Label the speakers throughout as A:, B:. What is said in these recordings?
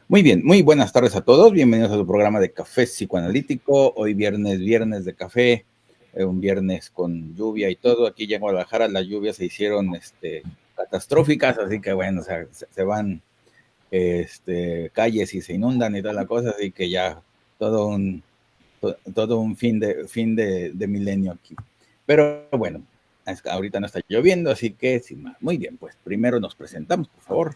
A: Muy bien, muy buenas tardes a todos. Bienvenidos a su programa de Café Psicoanalítico. Hoy viernes de café, un viernes con lluvia y todo. Aquí ya en Guadalajara las lluvias se hicieron catastróficas, así que bueno, o sea, se van calles y se inundan y toda la cosa, así que ya todo un fin de milenio aquí. Pero bueno, ahorita no está lloviendo, así que sin más. Muy bien, pues primero nos presentamos, por favor.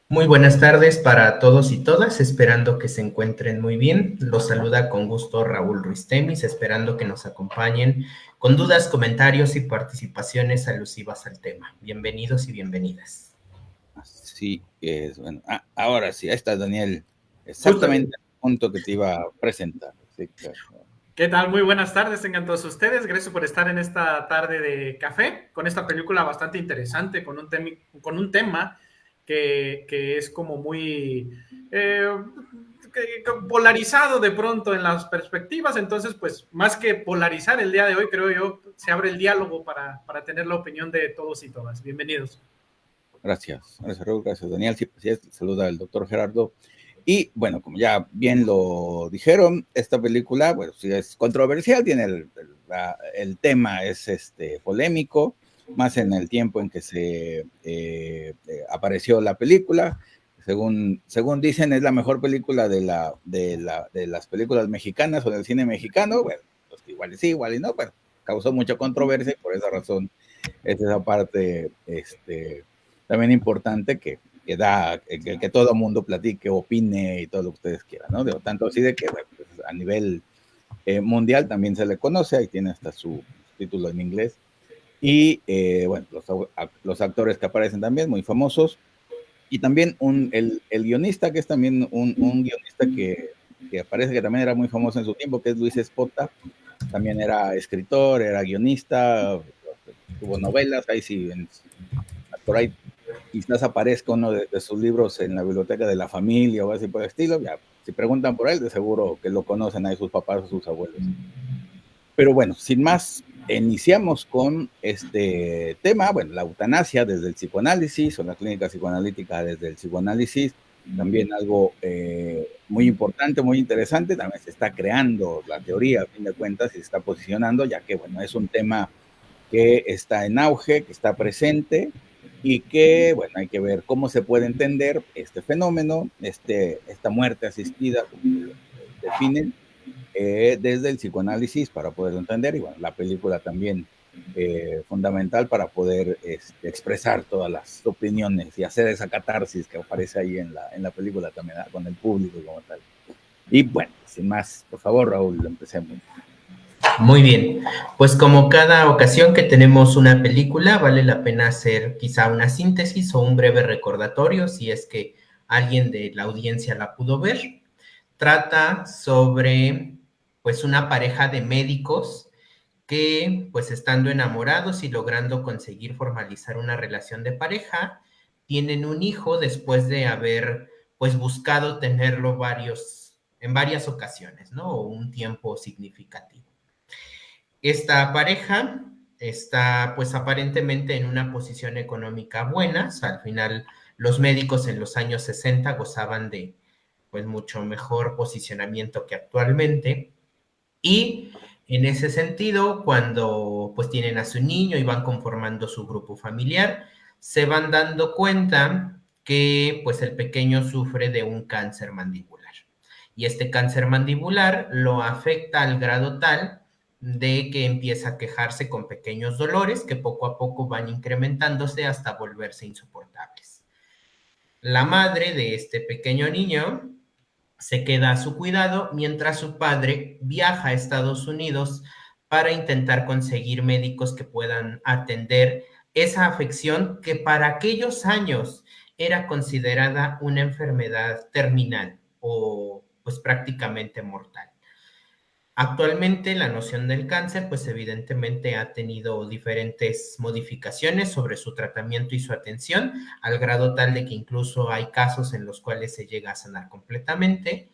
B: Muy buenas tardes para todos y todas, esperando que se encuentren muy bien. Los saluda con gusto Raúl Ruiz Temis, esperando que nos acompañen con dudas, comentarios y participaciones alusivas al tema. Bienvenidos y bienvenidas.
A: Así es, bueno. Ahora sí, ahí está Daniel, exactamente el punto que te iba a presentar. Así que,
C: ¿Qué tal? Muy buenas tardes, tengan todos ustedes. Gracias por estar en esta tarde de café con esta película bastante interesante, con un tema que es como muy polarizado de pronto en las perspectivas. Entonces, pues más que polarizar el día de hoy, creo yo, se abre el diálogo para tener la opinión de todos y todas. Bienvenidos.
A: gracias Raúl, gracias Daniel. Sí, pues, saluda al doctor Gerardo. Y bueno, como ya bien lo dijeron, esta película, bueno, sí es controversial, tiene el tema es polémico, más en el tiempo en que se apareció la película. Según dicen, es la mejor película de las películas mexicanas o del cine mexicano. Bueno, pues igual y sí, igual y no, pero causó mucha controversia y por esa razón es esa parte también importante que da, que todo el mundo platique, opine y todo lo que ustedes quieran, ¿no? Tanto así de que, bueno, pues a nivel mundial también se le conoce, ahí tiene hasta su título en inglés. Y bueno, los actores que aparecen también, muy famosos. Y también el guionista, que es también un guionista que aparece, que también era muy famoso en su tiempo, que es Luis Espota. También era escritor, era guionista, tuvo novelas, ahí sí, por ahí quizás aparezca uno de sus libros en la biblioteca de la familia o así por el estilo. Ya, si preguntan por él, de seguro que lo conocen ahí sus papás o sus abuelos. Pero bueno, sin más, iniciamos con este tema, bueno, la eutanasia desde el psicoanálisis o la clínica psicoanalítica desde el psicoanálisis, también algo muy importante, muy interesante, también se está creando la teoría, a fin de cuentas, y se está posicionando, ya que, bueno, es un tema que está en auge, que está presente, y que, bueno, hay que ver cómo se puede entender este fenómeno, esta muerte asistida, como lo definen, desde el psicoanálisis para poderlo entender, y bueno, la película también fundamental para poder expresar todas las opiniones y hacer esa catarsis que aparece ahí en la película también, con el público como tal. Y bueno, sin más, por favor, Raúl, empecemos.
B: Muy bien, pues como cada ocasión que tenemos una película, vale la pena hacer quizá una síntesis o un breve recordatorio si es que alguien de la audiencia la pudo ver. Trata sobre pues una pareja de médicos que pues estando enamorados y logrando conseguir formalizar una relación de pareja, tienen un hijo después de haber pues buscado tenerlo en varias ocasiones, ¿no? O un tiempo significativo. Esta pareja está pues aparentemente en una posición económica buena, o sea, al final los médicos en los años 60 gozaban de pues mucho mejor posicionamiento que actualmente y en ese sentido cuando pues tienen a su niño y van conformando su grupo familiar, se van dando cuenta que pues el pequeño sufre de un cáncer mandibular y este cáncer mandibular lo afecta al grado tal de que empieza a quejarse con pequeños dolores que poco a poco van incrementándose hasta volverse insoportables. La madre de este pequeño niño se queda a su cuidado mientras su padre viaja a Estados Unidos para intentar conseguir médicos que puedan atender esa afección que para aquellos años era considerada una enfermedad terminal o pues prácticamente mortal. Actualmente la noción del cáncer pues evidentemente ha tenido diferentes modificaciones sobre su tratamiento y su atención, al grado tal de que incluso hay casos en los cuales se llega a sanar completamente,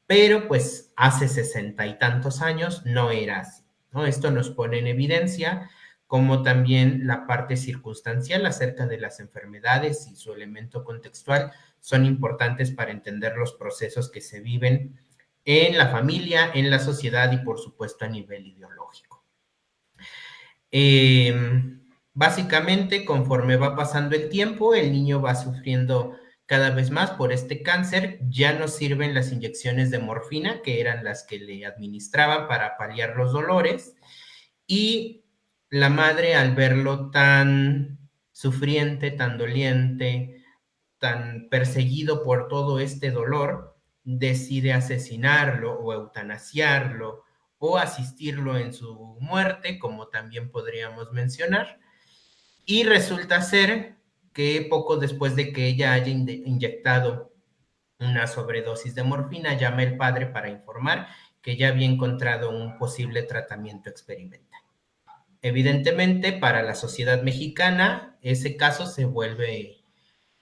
B: pero pues hace 60 y tantos años no era así, ¿no? Esto nos pone en evidencia como también la parte circunstancial acerca de las enfermedades y su elemento contextual son importantes para entender los procesos que se viven en la familia, en la sociedad y por supuesto a nivel ideológico. Básicamente, conforme va pasando el tiempo, el niño va sufriendo cada vez más por este cáncer. Ya no sirven las inyecciones de morfina, que eran las que le administraban para paliar los dolores, y la madre, al verlo tan sufriente, tan doliente, tan perseguido por todo este dolor, decide asesinarlo o eutanasiarlo o asistirlo en su muerte, como también podríamos mencionar. Y resulta ser que poco después de que ella haya inyectado una sobredosis de morfina, llama el padre para informar que ya había encontrado un posible tratamiento experimental. Evidentemente, para la sociedad mexicana, ese caso se vuelve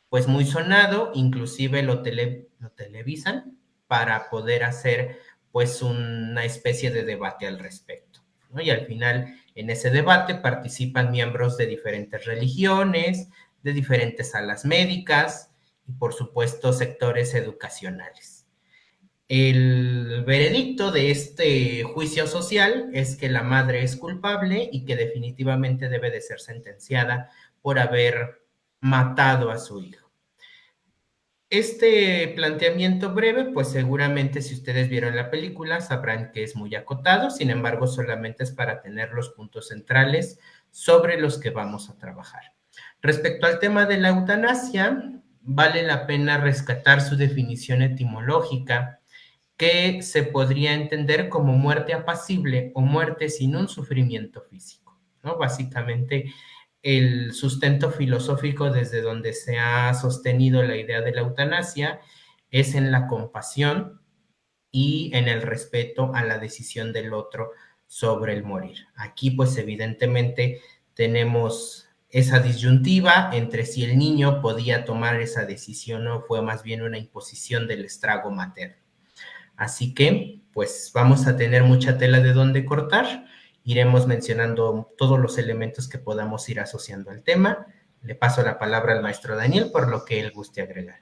B: pues muy sonado, inclusive lo televisan para poder hacer pues una especie de debate al respecto, ¿no? Y al final en ese debate participan miembros de diferentes religiones, de diferentes salas médicas y por supuesto sectores educacionales. El veredicto de este juicio social es que la madre es culpable y que definitivamente debe de ser sentenciada por haber matado a su hijo. Este planteamiento breve, pues seguramente si ustedes vieron la película sabrán que es muy acotado, sin embargo solamente es para tener los puntos centrales sobre los que vamos a trabajar. Respecto al tema de la eutanasia, vale la pena rescatar su definición etimológica, que se podría entender como muerte apacible o muerte sin un sufrimiento físico, ¿no? Básicamente, el sustento filosófico desde donde se ha sostenido la idea de la eutanasia es en la compasión y en el respeto a la decisión del otro sobre el morir. Aquí, pues, evidentemente, tenemos esa disyuntiva entre si el niño podía tomar esa decisión o fue más bien una imposición del estrago materno. Así que, pues, vamos a tener mucha tela de dónde cortar. Iremos mencionando todos los elementos que podamos ir asociando al tema. Le paso la palabra al maestro Daniel por lo que él guste agregar.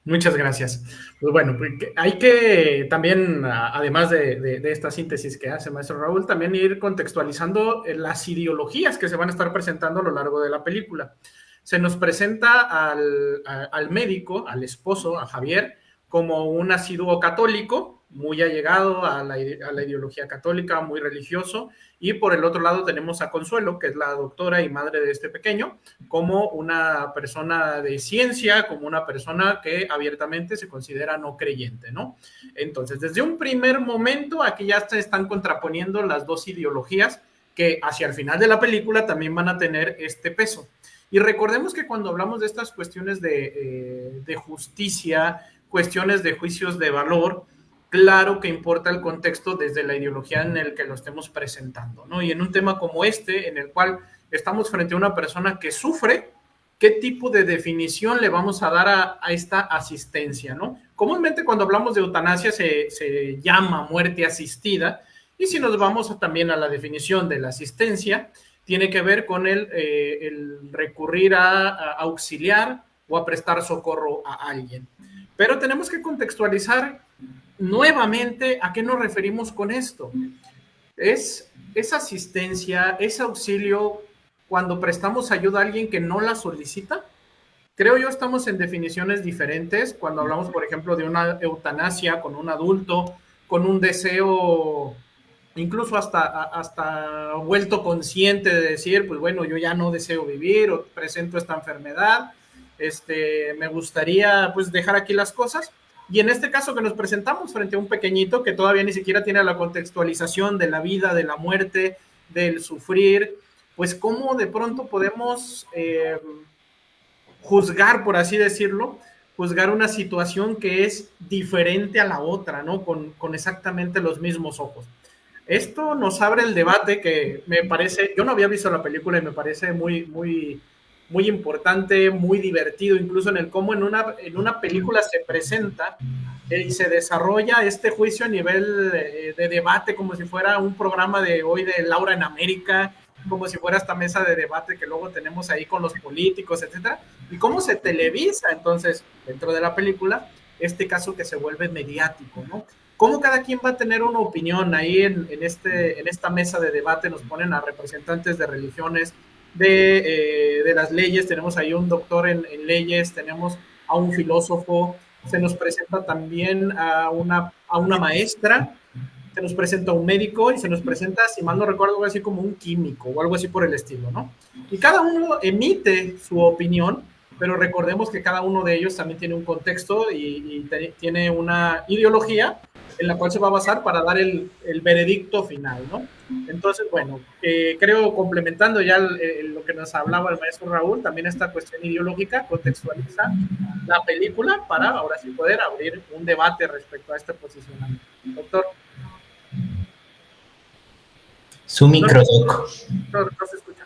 C: Muchas gracias. Pues bueno, hay que también, además de esta síntesis que hace el maestro Raúl, también ir contextualizando las ideologías que se van a estar presentando a lo largo de la película. Se nos presenta al médico, al esposo, a Javier, como un asiduo católico, muy allegado a la ideología católica, muy religioso, y por el otro lado tenemos a Consuelo, que es la doctora y madre de este pequeño, como una persona de ciencia, como una persona que abiertamente se considera no creyente, ¿no? Entonces, desde un primer momento, aquí ya se están contraponiendo las dos ideologías que hacia el final de la película también van a tener este peso. Y recordemos que cuando hablamos de estas cuestiones de justicia, cuestiones de juicios de valor, claro que importa el contexto desde la ideología en el que lo estemos presentando, ¿no? Y en un tema como este, en el cual estamos frente a una persona que sufre, ¿qué tipo de definición le vamos a dar a esta asistencia, ¿no? Comúnmente cuando hablamos de eutanasia se llama muerte asistida, y si nos vamos también a la definición de la asistencia, tiene que ver con el recurrir a auxiliar o a prestar socorro a alguien. Pero tenemos que contextualizar nuevamente a qué nos referimos con esto. Es asistencia, es auxilio cuando prestamos ayuda a alguien que no la solicita. Creo yo estamos en definiciones diferentes cuando hablamos, por ejemplo, de una eutanasia con un adulto, con un deseo incluso hasta vuelto consciente de decir, pues bueno, yo ya no deseo vivir o presento esta enfermedad, me gustaría pues dejar aquí las cosas. Y en este caso que nos presentamos frente a un pequeñito que todavía ni siquiera tiene la contextualización de la vida, de la muerte, del sufrir, pues cómo de pronto podemos juzgar, por así decirlo, juzgar una situación que es diferente a la otra, ¿no? Con exactamente los mismos ojos. Esto nos abre el debate que me parece, yo no había visto la película y me parece muy, muy, muy importante, muy divertido, incluso en el cómo en una película se presenta y se desarrolla este juicio a nivel de debate, como si fuera un programa de hoy de Laura en América, como si fuera esta mesa de debate que luego tenemos ahí con los políticos, etcétera, y cómo se televisa entonces dentro de la película este caso que se vuelve mediático, ¿no? Cómo cada quien va a tener una opinión ahí en esta mesa de debate. Nos ponen a representantes de religiones, de las leyes, tenemos ahí un doctor en leyes, tenemos a un filósofo, se nos presenta también a una maestra, se nos presenta un médico y se nos presenta, si mal no recuerdo, algo así como un químico o algo así por el estilo, ¿no? Y cada uno emite su opinión, pero recordemos que cada uno de ellos también tiene un contexto y tiene una ideología en la cual se va a basar para dar el veredicto final, ¿no? Entonces, bueno, creo complementando ya lo que nos hablaba el maestro Raúl, también esta cuestión ideológica contextualiza la película para ahora sí poder abrir un debate respecto a este posicionamiento. Doctor.
B: Su microdoc.
C: No se escucha.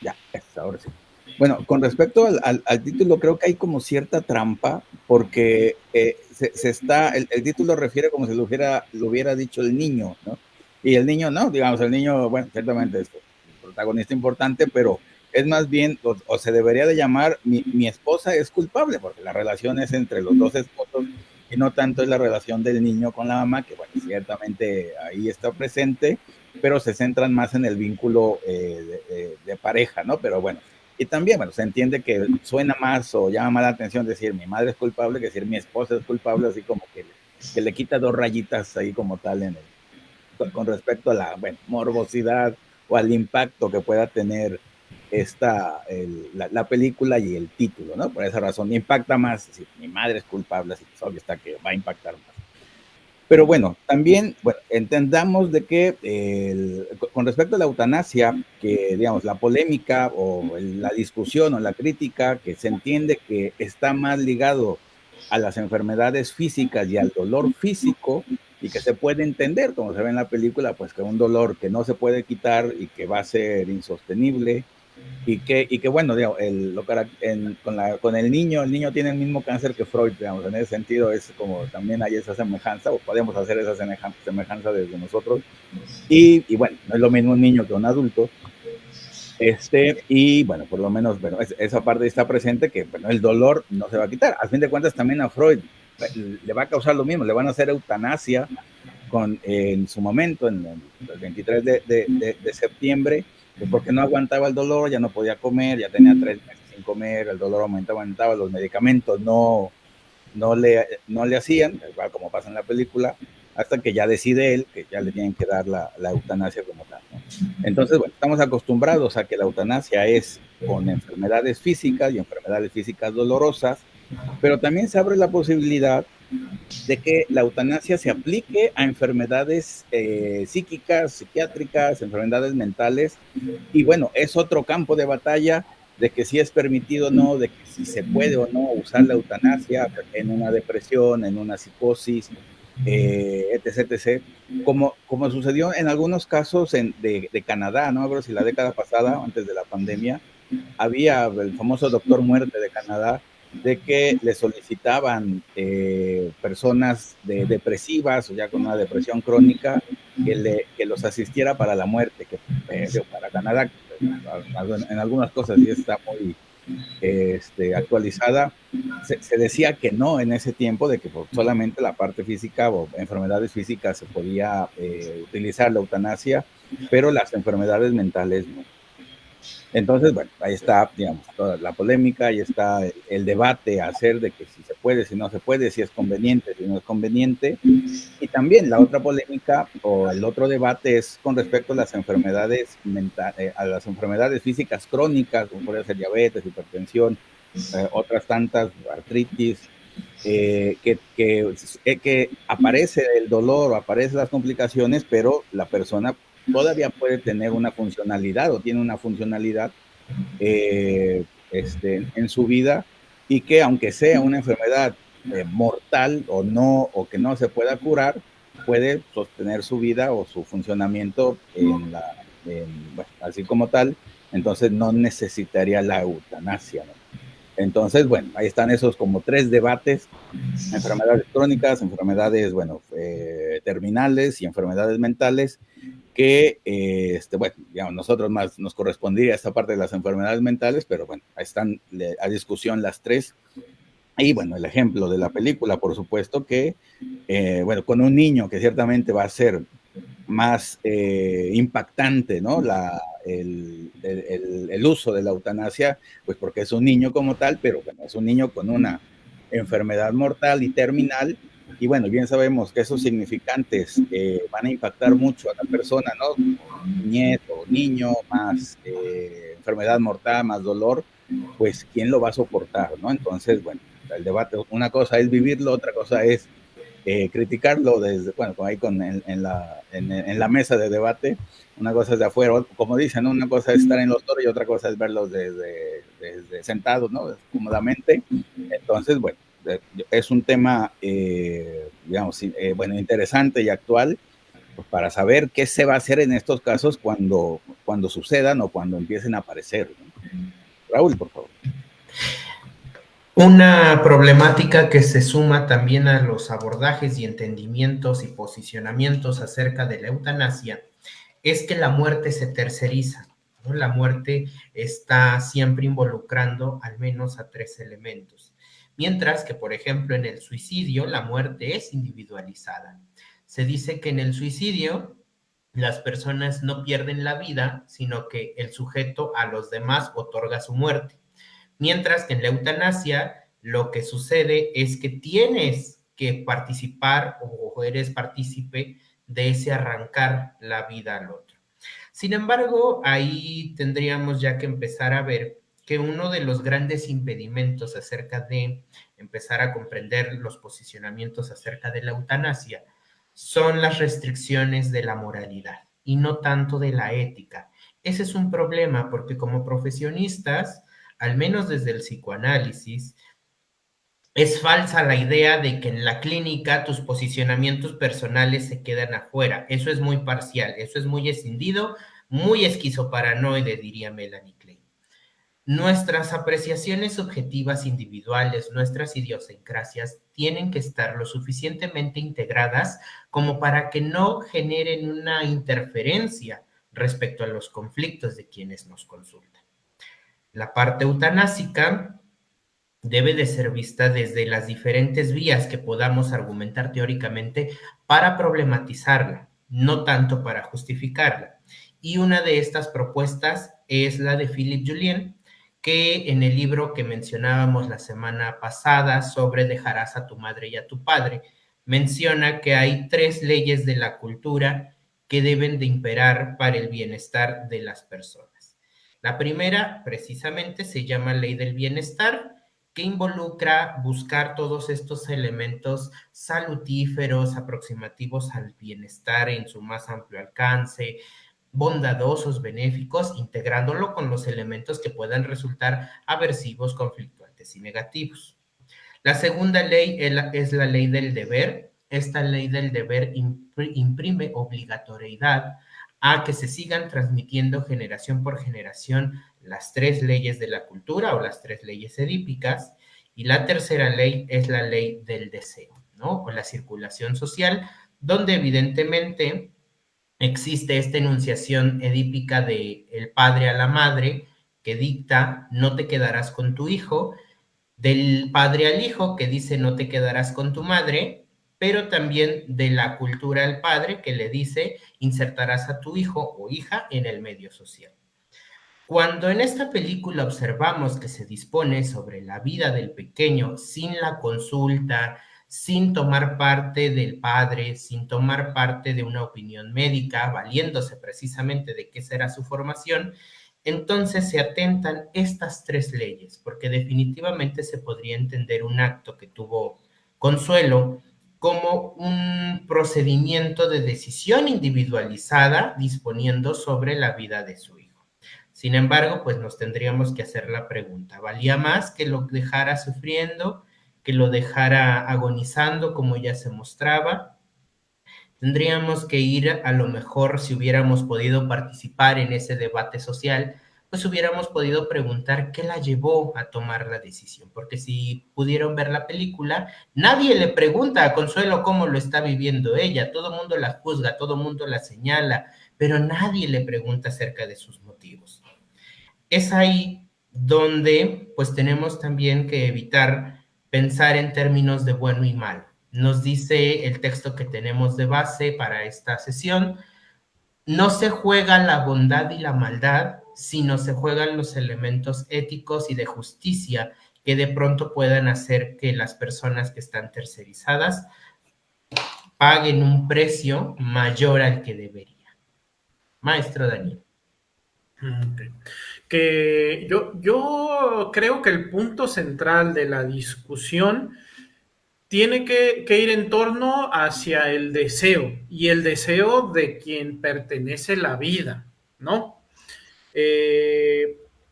A: Ya, ahora sí. Bueno, con respecto al título, creo que hay como cierta trampa, porque el título refiere como si lo hubiera dicho el niño, ¿no? Y el niño no, digamos, el niño, bueno, ciertamente es un protagonista importante, pero es más bien, o se debería de llamar, mi esposa es culpable, porque la relación es entre los dos esposos, y no tanto es la relación del niño con la mamá, que bueno, ciertamente ahí está presente, pero se centran más en el vínculo de pareja, ¿no? Pero bueno, y también, bueno, se entiende que suena más o llama más la atención decir mi madre es culpable que decir mi esposa es culpable, así como que le quita 2 rayitas ahí como tal con respecto a la, bueno, morbosidad o al impacto que pueda tener la película y el título, ¿no? Por esa razón impacta más, si mi madre es culpable, así que obvio está que va a impactar más. Pero bueno, también bueno, entendamos de que con respecto a la eutanasia, que digamos la polémica o la discusión o la crítica, que se entiende que está más ligado a las enfermedades físicas y al dolor físico, y que se puede entender, como se ve en la película, pues que un dolor que no se puede quitar y que va a ser insostenible, y que bueno, digamos, con el niño tiene el mismo cáncer que Freud, digamos, en ese sentido es como también hay esa semejanza, o podemos hacer esa semejanza desde nosotros, y bueno, no es lo mismo un niño que un adulto, y bueno, por lo menos, bueno, esa parte está presente, que bueno, el dolor no se va a quitar, a fin de cuentas también a Freud le va a causar lo mismo, le van a hacer eutanasia en su momento, en el 23 de septiembre, porque no aguantaba el dolor, ya no podía comer, ya tenía 3 meses sin comer, el dolor aumentaba, los medicamentos no le hacían, igual como pasa en la película, hasta que ya decide él que ya le tienen que dar la eutanasia como tal, ¿no? Entonces, bueno, estamos acostumbrados a que la eutanasia es con enfermedades físicas y enfermedades físicas dolorosas, pero también se abre la posibilidad de que la eutanasia se aplique a enfermedades psíquicas, psiquiátricas, enfermedades mentales, y bueno, es otro campo de batalla de que si es permitido o no, de que si se puede o no usar la eutanasia en una depresión, en una psicosis, etc, etc, como sucedió en algunos casos de Canadá, no creo si la década pasada, antes de la pandemia, había el famoso doctor muerte de Canadá, de que le solicitaban personas depresivas o ya con una depresión crónica que los asistiera para la muerte, que para Canadá en algunas cosas sí está muy actualizada. Se decía que no en ese tiempo, de que solamente la parte física o enfermedades físicas se podía utilizar la eutanasia, pero las enfermedades mentales no. Entonces, bueno, ahí está, digamos, toda la polémica, ahí está el debate a hacer de que si se puede, si no se puede, si es conveniente, si no es conveniente. Y también la otra polémica o el otro debate es con respecto a las enfermedades a las enfermedades físicas crónicas, como puede ser diabetes, hipertensión, otras tantas, artritis, que aparece el dolor o aparecen las complicaciones, pero la persona todavía puede tener una funcionalidad o tiene una funcionalidad en su vida, y que aunque sea una enfermedad mortal o no, o que no se pueda curar, puede sostener su vida o su funcionamiento bueno, así como tal, entonces no necesitaría la eutanasia, ¿no? Entonces, bueno, ahí están esos como 3 debates: enfermedades crónicas, enfermedades, bueno, terminales y enfermedades mentales, que, bueno, digamos, nosotros más nos correspondía esta parte de las enfermedades mentales, pero bueno, ahí están a discusión las 3. Y bueno, el ejemplo de la película, por supuesto que, bueno, con un niño que ciertamente va a ser más impactante, ¿no? El uso de la eutanasia, pues porque es un niño como tal, pero bueno, es un niño con una enfermedad mortal y terminal, y bueno, bien sabemos que esos significantes van a impactar mucho a la persona, ¿no? Niñez o niño, más enfermedad mortal, más dolor, pues ¿quién lo va a soportar, no? Entonces, bueno, el debate, una cosa es vivirlo, otra cosa es criticarlo desde, bueno, ahí en la mesa de debate. Una cosa es de afuera, como dicen, ¿no? Una cosa es estar en los toros y otra cosa es verlos desde sentados, ¿no? Cómodamente. Entonces, bueno, es un tema, digamos, bueno, interesante y actual, pues, para saber qué se va a hacer en estos casos cuando sucedan o cuando empiecen a aparecer, ¿no? Raúl, por favor.
B: Una problemática que se suma también a los abordajes y entendimientos y posicionamientos acerca de la eutanasia es que la muerte se terceriza, ¿no? La muerte está siempre involucrando al menos a 3 elementos, mientras que, por ejemplo, en el suicidio la muerte es individualizada. Se dice que en el suicidio las personas no pierden la vida, sino que el sujeto a los demás otorga su muerte. Mientras que en la eutanasia lo que sucede es que tienes que participar o eres partícipe de ese arrancar la vida al otro. Sin embargo, ahí tendríamos ya que empezar a ver que uno de los grandes impedimentos acerca de empezar a comprender los posicionamientos acerca de la eutanasia son las restricciones de la moralidad y no tanto de la ética. Ese es un problema porque como profesionistas, al menos desde el psicoanálisis, es falsa la idea de que en la clínica tus posicionamientos personales se quedan afuera. Eso es muy parcial, eso es muy escindido, muy esquizoparanoide, diría Melanie Klein. Nuestras apreciaciones subjetivas individuales, nuestras idiosincrasias, tienen que estar lo suficientemente integradas como para que no generen una interferencia respecto a los conflictos de quienes nos consultan. La parte eutanásica debe de ser vista desde las diferentes vías que podamos argumentar teóricamente para problematizarla, no tanto para justificarla. Y una de estas propuestas es la de Philippe Julien, que en el libro que mencionábamos la semana pasada sobre dejarás a tu madre y a tu padre, menciona que hay 3 leyes de la cultura que deben de imperar para el bienestar de las personas. La primera, precisamente, se llama ley del bienestar, que involucra buscar todos estos elementos salutíferos, aproximativos al bienestar en su más amplio alcance, bondadosos, benéficos, integrándolo con los elementos que puedan resultar aversivos, conflictuantes y negativos. La segunda ley es la ley del deber. Esta ley del deber imprime obligatoriedad a que se sigan transmitiendo generación por generación las 3 leyes de la cultura o las 3 leyes edípicas. Y la tercera ley es la ley del deseo, ¿no? O la circulación social, donde evidentemente existe esta enunciación edípica de el padre a la madre que dicta no te quedarás con tu hijo, del padre al hijo que dice no te quedarás con tu madre, pero también de la cultura al padre que le dice insertarás a tu hijo o hija en el medio social. Cuando en esta película observamos que se dispone sobre la vida del pequeño sin la consulta, sin tomar parte del padre, sin tomar parte de una opinión médica, valiéndose precisamente de qué será su formación, entonces se atentan estas 3 leyes, porque definitivamente se podría entender un acto que tuvo Consuelo como un procedimiento de decisión individualizada disponiendo sobre la vida de su hijo. Sin embargo, pues nos tendríamos que hacer la pregunta, ¿valía más que lo dejara sufriendo, que lo dejara agonizando como ya se mostraba? Tendríamos que ir a lo mejor si hubiéramos podido participar en ese debate social, pues hubiéramos podido preguntar qué la llevó a tomar la decisión, porque si pudieron ver la película, nadie le pregunta a Consuelo cómo lo está viviendo ella, todo el mundo la juzga, todo el mundo la señala, pero nadie le pregunta acerca de sus motivos. Es ahí donde pues tenemos también que evitar pensar en términos de bueno y malo. Nos dice el texto que tenemos de base para esta sesión: no se juega la bondad y la maldad, sino se juegan los elementos éticos y de justicia que de pronto puedan hacer que las personas que están tercerizadas paguen un precio mayor al que debería. Maestro Daniel.
C: Okay. Que yo creo que el punto central de la discusión tiene que ir en torno hacia el deseo y el deseo de quien pertenece la vida, ¿no?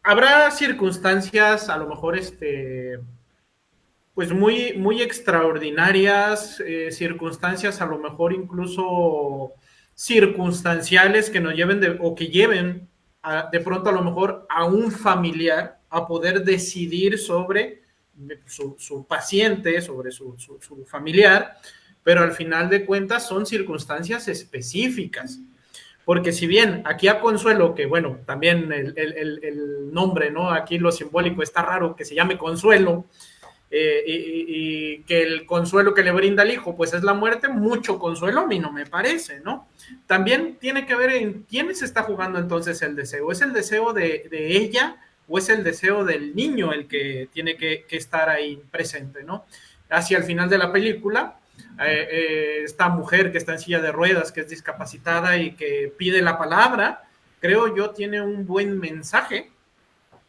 C: Habrá circunstancias, a lo mejor, pues muy extraordinarias, circunstancias a lo mejor incluso circunstanciales que nos lleven o que lleven de pronto a lo mejor a un familiar a poder decidir sobre su paciente, sobre su familiar, pero al final de cuentas son circunstancias específicas. Porque si bien aquí a Consuelo, que bueno, también el nombre, ¿no? Aquí lo simbólico está raro que se llame Consuelo, y que el consuelo que le brinda el hijo, pues es la muerte, mucho consuelo a mí no me parece, ¿no? También tiene que ver en quién se está jugando entonces el deseo. ¿Es el deseo de ella o es el deseo del niño el que tiene que estar ahí presente, ¿no? Hacia el final de la película, esta mujer que está en silla de ruedas, que es discapacitada y que pide la palabra, creo yo tiene un buen mensaje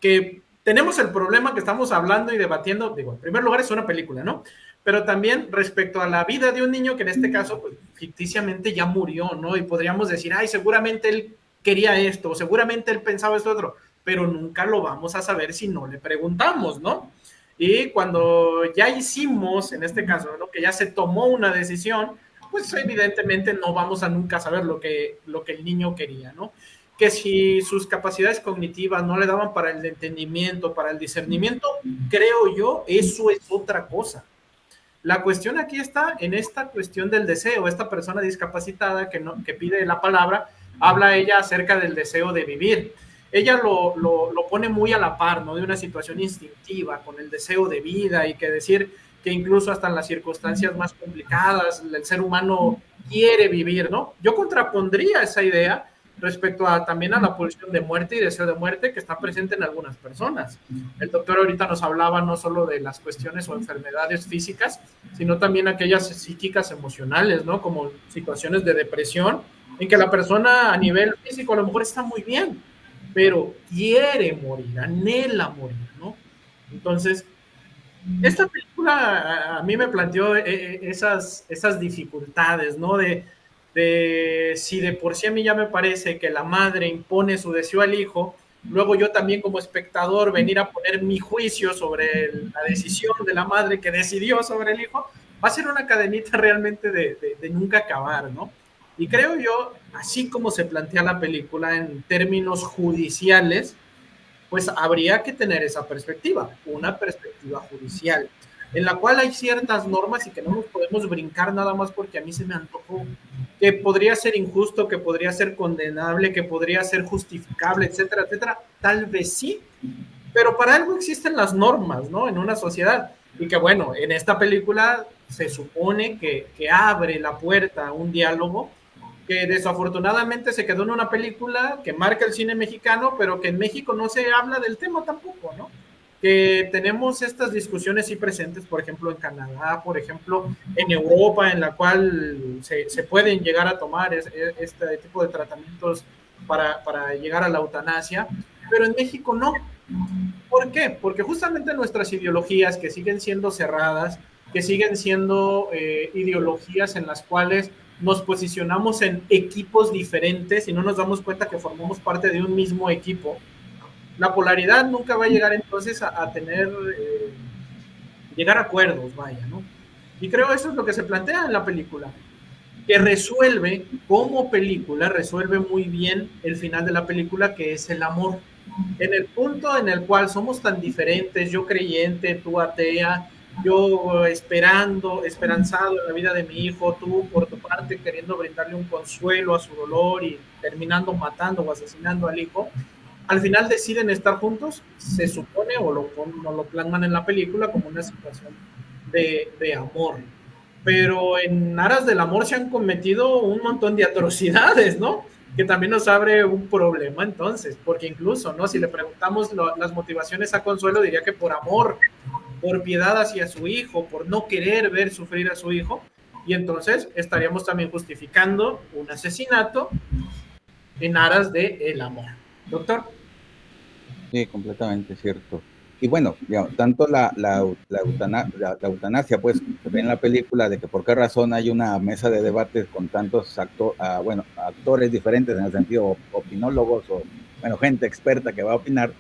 C: que tenemos el problema que estamos hablando y debatiendo. Digo, en primer lugar es una película, ¿no? Pero también respecto a la vida de un niño que en este caso, pues, ficticiamente ya murió, ¿no? Y podríamos decir, ay, seguramente él quería esto, o seguramente él pensaba esto otro, pero nunca lo vamos a saber si no le preguntamos, ¿no? Y cuando ya hicimos, en este caso, ¿no? Que ya se tomó una decisión, pues evidentemente no vamos a nunca saber lo que el niño quería, ¿no? Que si sus capacidades cognitivas no le daban para el entendimiento, para el discernimiento, creo yo, eso es otra cosa. La cuestión aquí está en esta cuestión del deseo. Esta persona discapacitada que pide la palabra, habla ella acerca del deseo de vivir. Ella lo pone muy a la par, ¿no? De una situación instintiva, con el deseo de vida, y que decir que incluso hasta en las circunstancias más complicadas, el ser humano quiere vivir, ¿no? Yo contrapondría esa idea respecto también a la pulsión de muerte y deseo de muerte que está presente en algunas personas. El doctor ahorita nos hablaba no solo de las cuestiones o enfermedades físicas, sino también aquellas psíquicas emocionales, ¿no? Como situaciones de depresión, en que la persona a nivel físico a lo mejor está muy bien, pero quiere morir, anhela morir, ¿no? Entonces, esta película a mí me planteó esas dificultades, ¿no? De si de por sí a mí ya me parece que la madre impone su deseo al hijo, luego yo también como espectador venir a poner mi juicio sobre la decisión de la madre que decidió sobre el hijo, va a ser una cadenita realmente de nunca acabar, ¿no? Y creo yo, así como se plantea la película en términos judiciales, pues habría que tener esa perspectiva, una perspectiva judicial, en la cual hay ciertas normas y que no nos podemos brincar nada más porque a mí se me antojó, que podría ser injusto, que podría ser condenable, que podría ser justificable, etcétera, etcétera. Tal vez sí, pero para algo existen las normas, ¿no? En una sociedad. Y que bueno, en esta película se supone que abre la puerta a un diálogo que desafortunadamente se quedó en una película que marca el cine mexicano, pero que en México no se habla del tema tampoco, ¿no? Que tenemos estas discusiones sí presentes, por ejemplo, en Canadá, por ejemplo, en Europa, en la cual se pueden llegar a tomar este tipo de tratamientos para llegar a la eutanasia, pero en México no. ¿Por qué? Porque justamente nuestras ideologías que siguen siendo cerradas, que siguen siendo ideologías en las cuales nos posicionamos en equipos diferentes y no nos damos cuenta que formamos parte de un mismo equipo, la polaridad nunca va a llegar entonces a tener, llegar a acuerdos, vaya, ¿no? Y creo eso es lo que se plantea en la película, que resuelve, como película, resuelve muy bien el final de la película, que es el amor. En el punto en el cual somos tan diferentes, yo creyente, tú atea, yo esperanzado en la vida de mi hijo, tú por tu parte queriendo brindarle un consuelo a su dolor y terminando matando o asesinando al hijo, al final deciden estar juntos, se supone, o lo plasman en la película como una situación de amor. Pero en aras del amor se han cometido un montón de atrocidades, ¿no? Que también nos abre un problema entonces, porque incluso, ¿no? Si le preguntamos las motivaciones a Consuelo, diría que por amor, por piedad hacia su hijo, por no querer ver sufrir a su hijo, y entonces estaríamos también justificando un asesinato en aras del el amor. Doctor.
A: Sí, completamente cierto. Y bueno, ya, tanto la eutanasia, pues, se ve en la película de que por qué razón hay una mesa de debates con tantos actores diferentes, en el sentido opinólogos o, bueno, gente experta que va a opinar,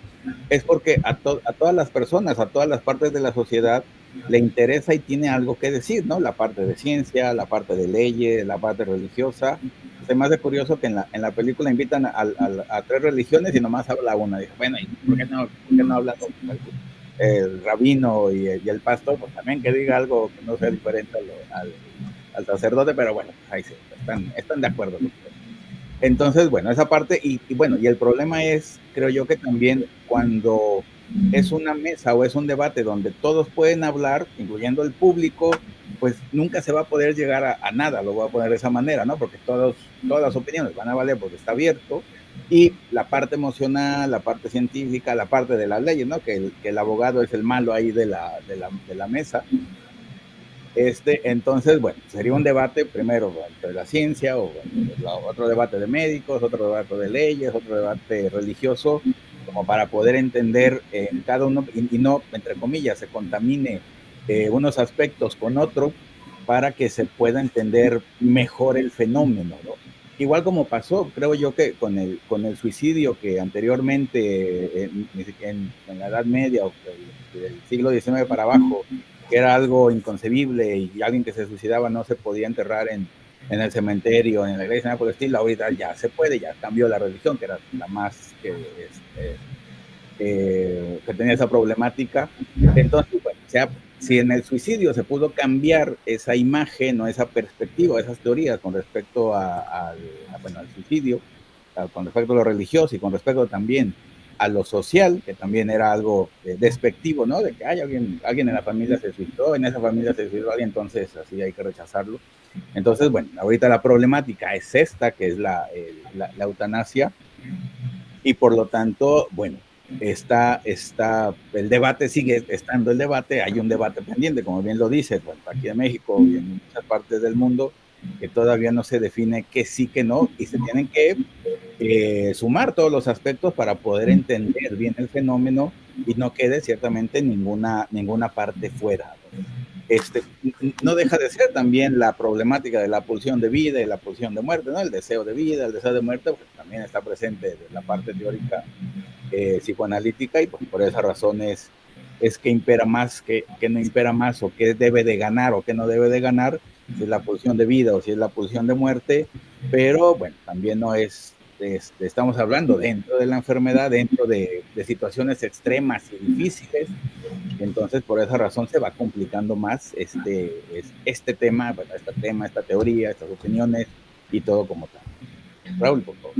A: es porque a todas las personas, a todas las partes de la sociedad, le interesa y tiene algo que decir, ¿no? La parte de ciencia, la parte de leyes, la parte religiosa. Se me hace curioso que en la película invitan a tres religiones y nomás habla una. Dice, bueno, ¿y por qué no hablan el rabino y el pastor? Pues también que diga algo que no sea diferente al sacerdote, pero bueno, ahí sí, están de acuerdo. Entonces, bueno, esa parte, bueno, y el problema es, creo yo, que también cuando es una mesa o es un debate donde todos pueden hablar, incluyendo el público, pues nunca se va a poder llegar a nada, lo voy a poner de esa manera, ¿no? Porque todas las opiniones van a valer porque está abierto, y la parte emocional, la parte científica, la parte de las leyes, ¿no? Que el abogado es el malo ahí de la mesa. Entonces, bueno, sería un debate primero entre la ciencia, o otro debate de médicos, otro debate de leyes, otro debate religioso, como para poder entender cada uno y no, entre comillas, se contamine unos aspectos con otro para que se pueda entender mejor el fenómeno, ¿no? Igual como pasó, creo yo, que con el suicidio que anteriormente en la Edad Media o del siglo XIX para abajo, que era algo inconcebible y alguien que se suicidaba no se podía enterrar en el cementerio, en la iglesia, nada por el estilo. Ahorita ya se puede, ya cambió la religión, que era la más que tenía esa problemática. Entonces, bueno, si en el suicidio se pudo cambiar esa imagen o esa perspectiva, esas teorías con respecto al suicidio, con respecto a lo religioso y con respecto también a lo social, que también era algo despectivo, ¿no? De que hay alguien en la familia se suicidó, en esa familia se suicidó alguien, entonces así hay que rechazarlo. Entonces, bueno, ahorita la problemática es esta, que es la eutanasia, y por lo tanto, bueno, el debate sigue estando el debate, hay un debate pendiente, como bien lo dice, bueno, aquí en México y en muchas partes del mundo, que todavía no se define qué sí, qué no, y se tienen que sumar todos los aspectos para poder entender bien el fenómeno y no quede ciertamente ninguna parte fuera. No deja de ser también la problemática de la pulsión de vida y la pulsión de muerte, ¿no? El deseo de vida, el deseo de muerte, pues también está presente de la parte teórica psicoanalítica, y pues por esa razón es que impera más, que no impera más, o que debe de ganar o que no debe de ganar, si es la pulsión de vida o si es la pulsión de muerte. Pero bueno, también no es, estamos hablando dentro de la enfermedad, dentro de situaciones extremas y difíciles. Entonces, por esa razón se va complicando más este tema, bueno, esta teoría, estas opiniones y todo como tal. Raúl, por favor.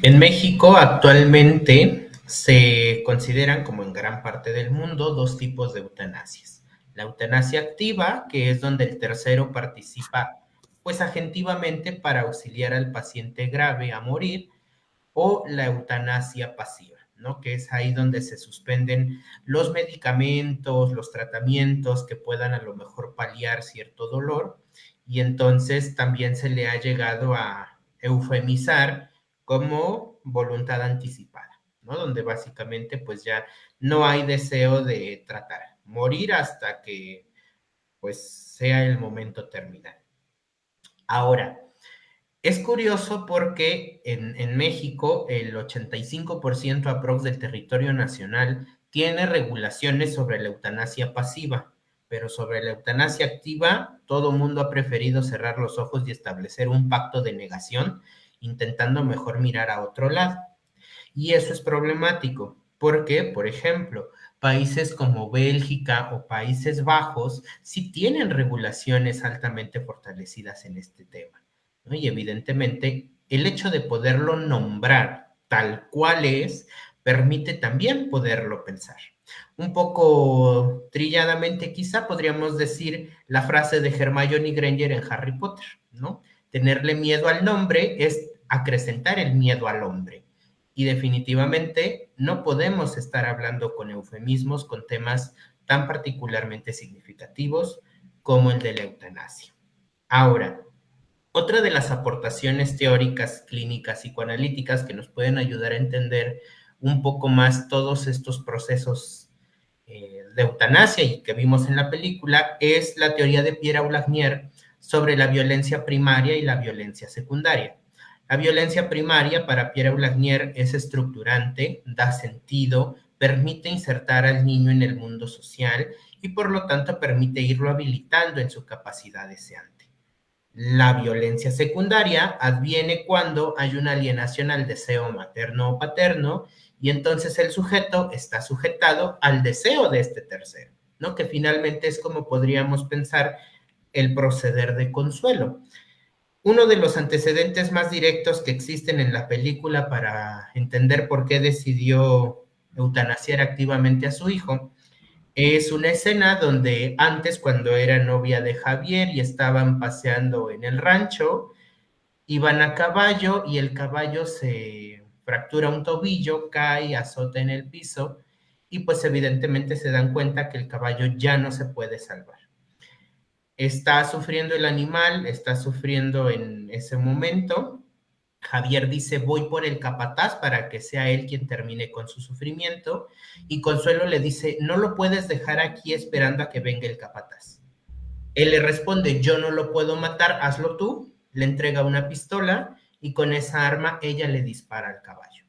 B: En México actualmente se consideran, como en gran parte del mundo, dos tipos de eutanasias. La eutanasia activa, que es donde el tercero participa pues agentivamente para auxiliar al paciente grave a morir, o la eutanasia pasiva, ¿no? Que es ahí donde se suspenden los medicamentos, los tratamientos que puedan a lo mejor paliar cierto dolor, y entonces también se le ha llegado a eufemizar como voluntad anticipada, ¿no? Donde básicamente pues ya no hay deseo de tratar, morir hasta que pues sea el momento terminal. Ahora, es curioso porque en México el 85% aprox del territorio nacional tiene regulaciones sobre la eutanasia pasiva, pero sobre la eutanasia activa todo mundo ha preferido cerrar los ojos y establecer un pacto de negación, intentando mejor mirar a otro lado. Y eso es problemático, porque, por ejemplo, países como Bélgica o Países Bajos sí tienen regulaciones altamente fortalecidas en este tema, ¿no? Y evidentemente el hecho de poderlo nombrar tal cual es, permite también poderlo pensar. Un poco trilladamente quizá podríamos decir la frase de Hermione Granger en Harry Potter, ¿no? Tenerle miedo al nombre es acrecentar el miedo al hombre. Y definitivamente no podemos estar hablando con eufemismos con temas tan particularmente significativos como el de la eutanasia. Ahora, otra de las aportaciones teóricas, clínicas, psicoanalíticas que nos pueden ayudar a entender un poco más todos estos procesos de eutanasia y que vimos en la película es la teoría de Pierre Aulagnier sobre la violencia primaria y la violencia secundaria. La violencia primaria para Pierre Aulagnier es estructurante, da sentido, permite insertar al niño en el mundo social y por lo tanto permite irlo habilitando en su capacidad deseante. La violencia secundaria adviene cuando hay una alienación al deseo materno o paterno y entonces el sujeto está sujetado al deseo de este tercero, ¿no? Que finalmente es como podríamos pensar el proceder de Consuelo. Uno de los antecedentes más directos que existen en la película para entender por qué decidió eutanasiar activamente a su hijo es una escena donde antes, cuando era novia de Javier y estaban paseando en el rancho, iban a caballo y el caballo se fractura un tobillo, cae, azota en el piso y pues evidentemente se dan cuenta que el caballo ya no se puede salvar. Está sufriendo el animal, está sufriendo en ese momento. Javier dice, voy por el capataz para que sea él quien termine con su sufrimiento. Y Consuelo le dice, no lo puedes dejar aquí esperando a que venga el capataz. Él le responde, yo no lo puedo matar, hazlo tú. Le entrega una pistola y con esa arma ella le dispara al caballo.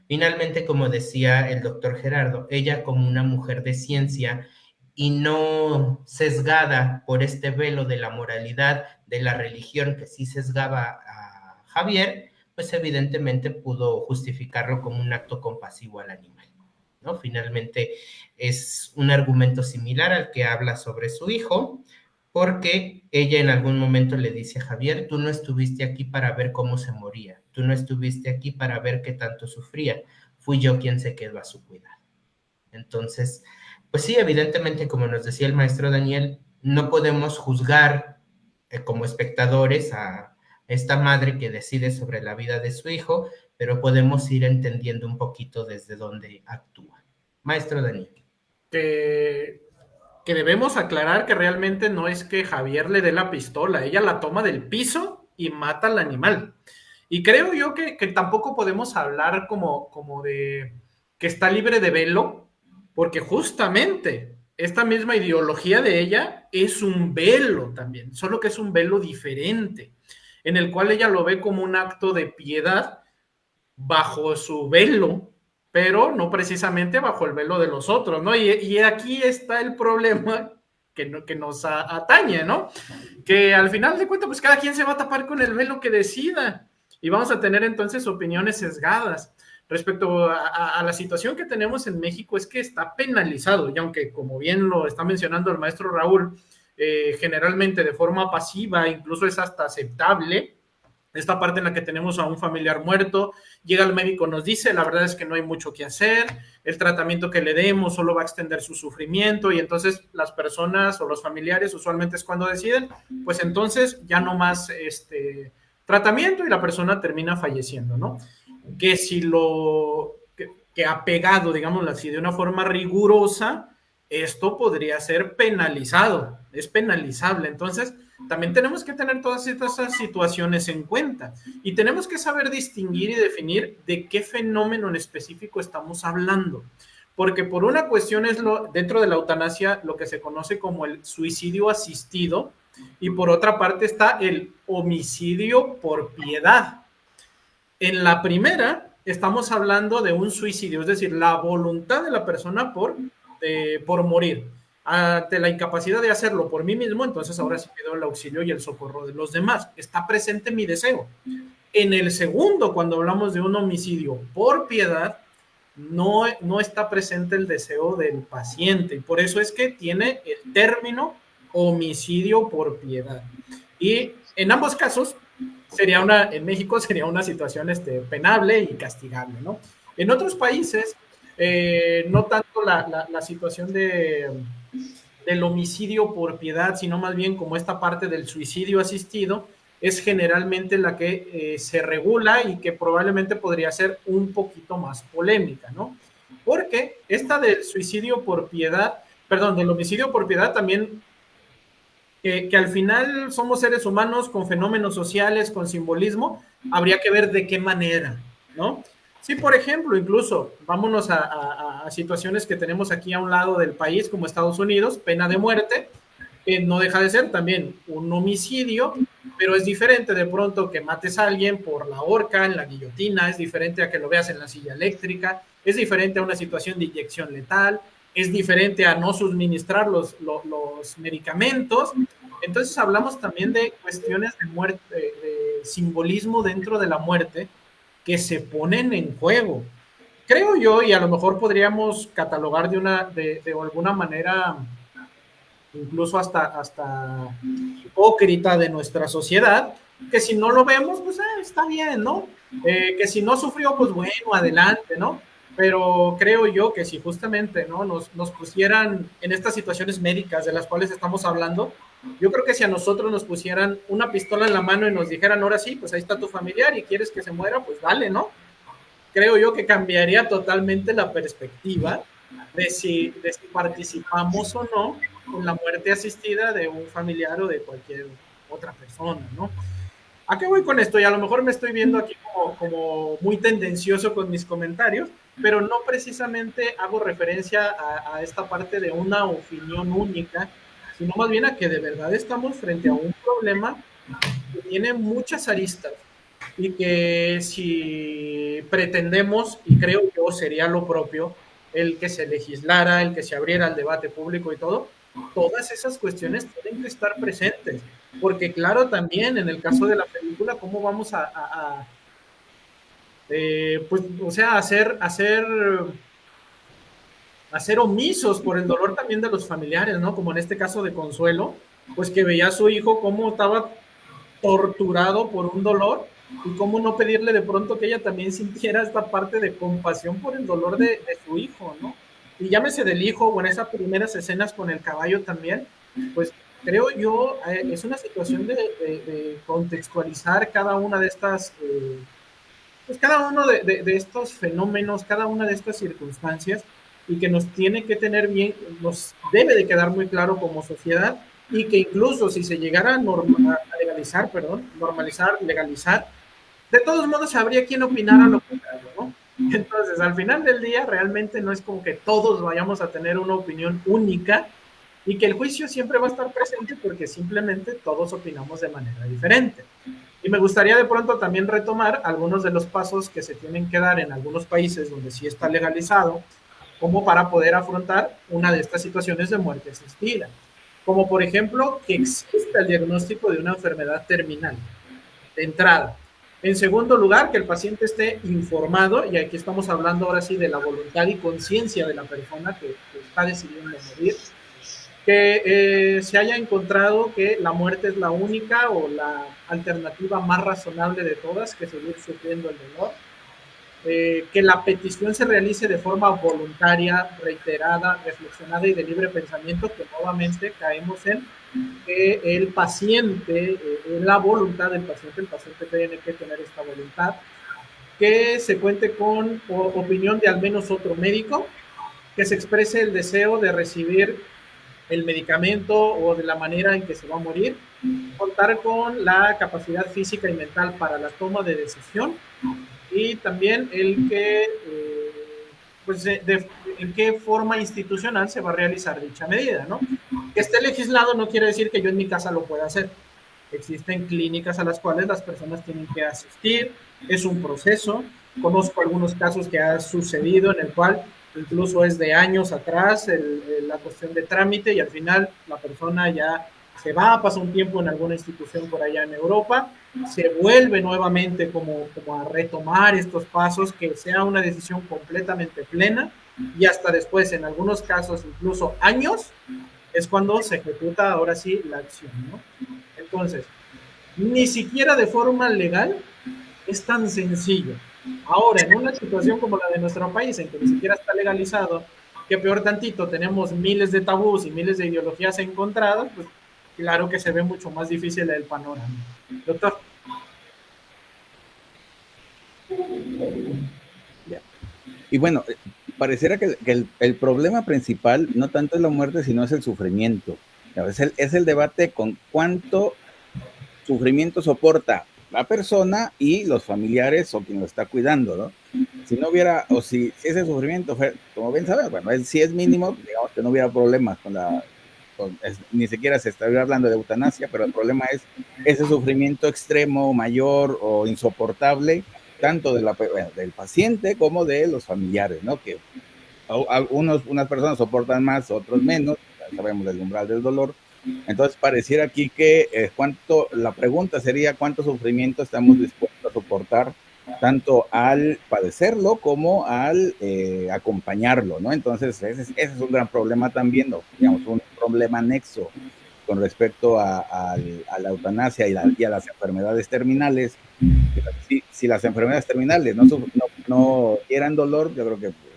B: Finalmente, como decía el doctor Gerardo, ella como una mujer de ciencia y no sesgada por este velo de la moralidad, de la religión que sí sesgaba a Javier, pues evidentemente pudo justificarlo como un acto compasivo al animal, ¿no? Finalmente es un argumento similar al que habla sobre su hijo, porque ella en algún momento le dice a Javier, tú no estuviste aquí para ver cómo se moría, tú no estuviste aquí para ver qué tanto sufría, fui yo quien se quedó a su cuidado. Entonces, pues sí, evidentemente, como nos decía el maestro Daniel, no podemos juzgar como espectadores a esta madre que decide sobre la vida de su hijo, pero podemos ir entendiendo un poquito desde dónde actúa. Maestro Daniel.
C: Que debemos aclarar que realmente no es que Javier le dé la pistola, ella la toma del piso y mata al animal. Y creo yo que tampoco podemos hablar como de que está libre de velo, porque justamente esta misma ideología de ella es un velo también, solo que es un velo diferente, en el cual ella lo ve como un acto de piedad bajo su velo, pero no precisamente bajo el velo de los otros, ¿no? Y aquí está el problema que nos atañe, ¿no? Que al final de cuentas, pues cada quien se va a tapar con el velo que decida y vamos a tener entonces opiniones sesgadas. Respecto a la situación que tenemos en México es que está penalizado, y aunque como bien lo está mencionando el maestro Raúl, generalmente de forma pasiva, incluso es hasta aceptable, esta parte en la que tenemos a un familiar muerto, llega el médico, nos dice, la verdad es que no hay mucho que hacer, el tratamiento que le demos solo va a extender su sufrimiento y entonces las personas o los familiares usualmente es cuando deciden, pues entonces ya no más tratamiento y la persona termina falleciendo, ¿no? Que si que apegado, digámoslo así, de una forma rigurosa, esto podría ser penalizado, es penalizable. Entonces, también tenemos que tener todas estas situaciones en cuenta y tenemos que saber distinguir y definir de qué fenómeno en específico estamos hablando. Porque por una cuestión es dentro de la eutanasia lo que se conoce como el suicidio asistido y por otra parte está el homicidio por piedad. En la primera estamos hablando de un suicidio, es decir, la voluntad de la persona por morir. Ante la incapacidad de hacerlo por mí mismo, entonces ahora sí pido el auxilio y el socorro de los demás. Está presente mi deseo. En el segundo, cuando hablamos de un homicidio por piedad, no está presente el deseo del paciente, y por eso es que tiene el término homicidio por piedad. Y en ambos casos, en México sería una situación penable y castigable, ¿no? En otros países, no tanto la situación del homicidio por piedad, sino más bien como esta parte del suicidio asistido, es generalmente la que se regula y que probablemente podría ser un poquito más polémica, ¿no? Porque esta del suicidio por piedad, perdón, del homicidio por piedad también, que al final somos seres humanos con fenómenos sociales, con simbolismo, habría que ver de qué manera, ¿no? Sí, por ejemplo, incluso vámonos a situaciones que tenemos aquí a un lado del país, como Estados Unidos, pena de muerte, que no deja de ser también un homicidio, pero es diferente de pronto que mates a alguien por la horca, en la guillotina, es diferente a que lo veas en la silla eléctrica, es diferente a una situación de inyección letal, es diferente a no suministrar los medicamentos. Entonces hablamos también de cuestiones de muerte, de simbolismo dentro de la muerte que se ponen en juego. Creo yo, y a lo mejor podríamos catalogar de alguna manera incluso hasta hipócrita de nuestra sociedad, que si no lo vemos, pues está bien, ¿no? Que si no sufrió, pues bueno, adelante, ¿no? Pero creo yo que si justamente, ¿no?, nos pusieran en estas situaciones médicas de las cuales estamos hablando, yo creo que si a nosotros nos pusieran una pistola en la mano y nos dijeran, ahora sí, pues ahí está tu familiar y quieres que se muera, pues dale, ¿no? Creo yo que cambiaría totalmente la perspectiva de si participamos o no en la muerte asistida de un familiar o de cualquier otra persona, ¿no? ¿A qué voy con esto? Y a lo mejor me estoy viendo aquí como muy tendencioso con mis comentarios, pero no precisamente hago referencia a esta parte de una opinión única, sino más bien a que de verdad estamos frente a un problema que tiene muchas aristas y que si pretendemos, y creo yo sería lo propio, el que se legislara, el que se abriera el debate público y todo, todas esas cuestiones tienen que estar presentes, porque claro, también en el caso de la película, ¿cómo vamos pues, o sea, hacer omisos por el dolor también de los familiares, ¿no? Como en este caso de Consuelo, pues que veía a su hijo cómo estaba torturado por un dolor y cómo no pedirle de pronto que ella también sintiera esta parte de compasión por el dolor de su hijo, ¿no? Y llámese del hijo o en esas primeras escenas con el caballo también, pues creo yo es una situación de contextualizar cada una de estas, pues cada uno de estos fenómenos, cada una de estas circunstancias y que nos tiene que tener bien, nos debe de quedar muy claro como sociedad y que incluso si se llegara a legalizar, de todos modos habría quien opinara lo contrario, ¿no? Entonces, al final del día, realmente no es como que todos vayamos a tener una opinión única y que el juicio siempre va a estar presente porque simplemente todos opinamos de manera diferente. Y me gustaría de pronto también retomar algunos de los pasos que se tienen que dar en algunos países donde sí está legalizado, como para poder afrontar una de estas situaciones de muerte asistida. Como por ejemplo, que exista el diagnóstico de una enfermedad terminal, de entrada. En segundo lugar, que el paciente esté informado, y aquí estamos hablando ahora sí de la voluntad y conciencia de la persona que está decidiendo morir, que se haya encontrado que la muerte es la única o la alternativa más razonable de todas, que seguir sufriendo el dolor, que la petición se realice de forma voluntaria, reiterada, reflexionada y de libre pensamiento, que nuevamente caemos en que el paciente, la voluntad del paciente, el paciente tiene que tener esta voluntad, que se cuente con opinión de al menos otro médico, que se exprese el deseo de recibir el medicamento o de la manera en que se va a morir, contar con la capacidad física y mental para la toma de decisión y también el que, pues, en qué forma institucional se va a realizar dicha medida, ¿no? Que esté legislado no quiere decir que yo en mi casa lo pueda hacer. Existen clínicas a las cuales las personas tienen que asistir, es un proceso. Conozco algunos casos que ha sucedido en el cual incluso es de años atrás la cuestión de trámite y al final la persona ya se va, pasa un tiempo en alguna institución por allá en Europa, se vuelve nuevamente como a retomar estos pasos, que sea una decisión completamente plena, y hasta después, en algunos casos, incluso años, es cuando se ejecuta ahora sí la acción, ¿no? Entonces, ni siquiera de forma legal es tan sencillo. Ahora, en una situación como la de nuestro país, en que ni siquiera está legalizado, que peor tantito, tenemos miles de tabús y miles de ideologías encontradas, pues claro que se ve mucho más difícil el panorama. Doctor.
A: Ya. Y bueno, pareciera que el problema principal no tanto es la muerte, sino es el sufrimiento. Es el debate con cuánto sufrimiento soporta la persona y los familiares o quien lo está cuidando, ¿no? Si no hubiera, o si ese sufrimiento, como bien sabes, bueno, si es mínimo, digamos que no hubiera problemas ni siquiera se estaría hablando de eutanasia, pero el problema es ese sufrimiento extremo, mayor o insoportable, tanto del paciente como de los familiares, ¿no? Que unas personas soportan más, otros menos, sabemos del umbral del dolor. Entonces pareciera aquí que la pregunta sería cuánto sufrimiento estamos dispuestos a soportar, tanto al padecerlo como al acompañarlo, ¿no? Entonces ese es un gran problema también, ¿no? Digamos, un problema anexo con respecto a la eutanasia y a las enfermedades terminales. Si las enfermedades terminales no dieran dolor, yo creo que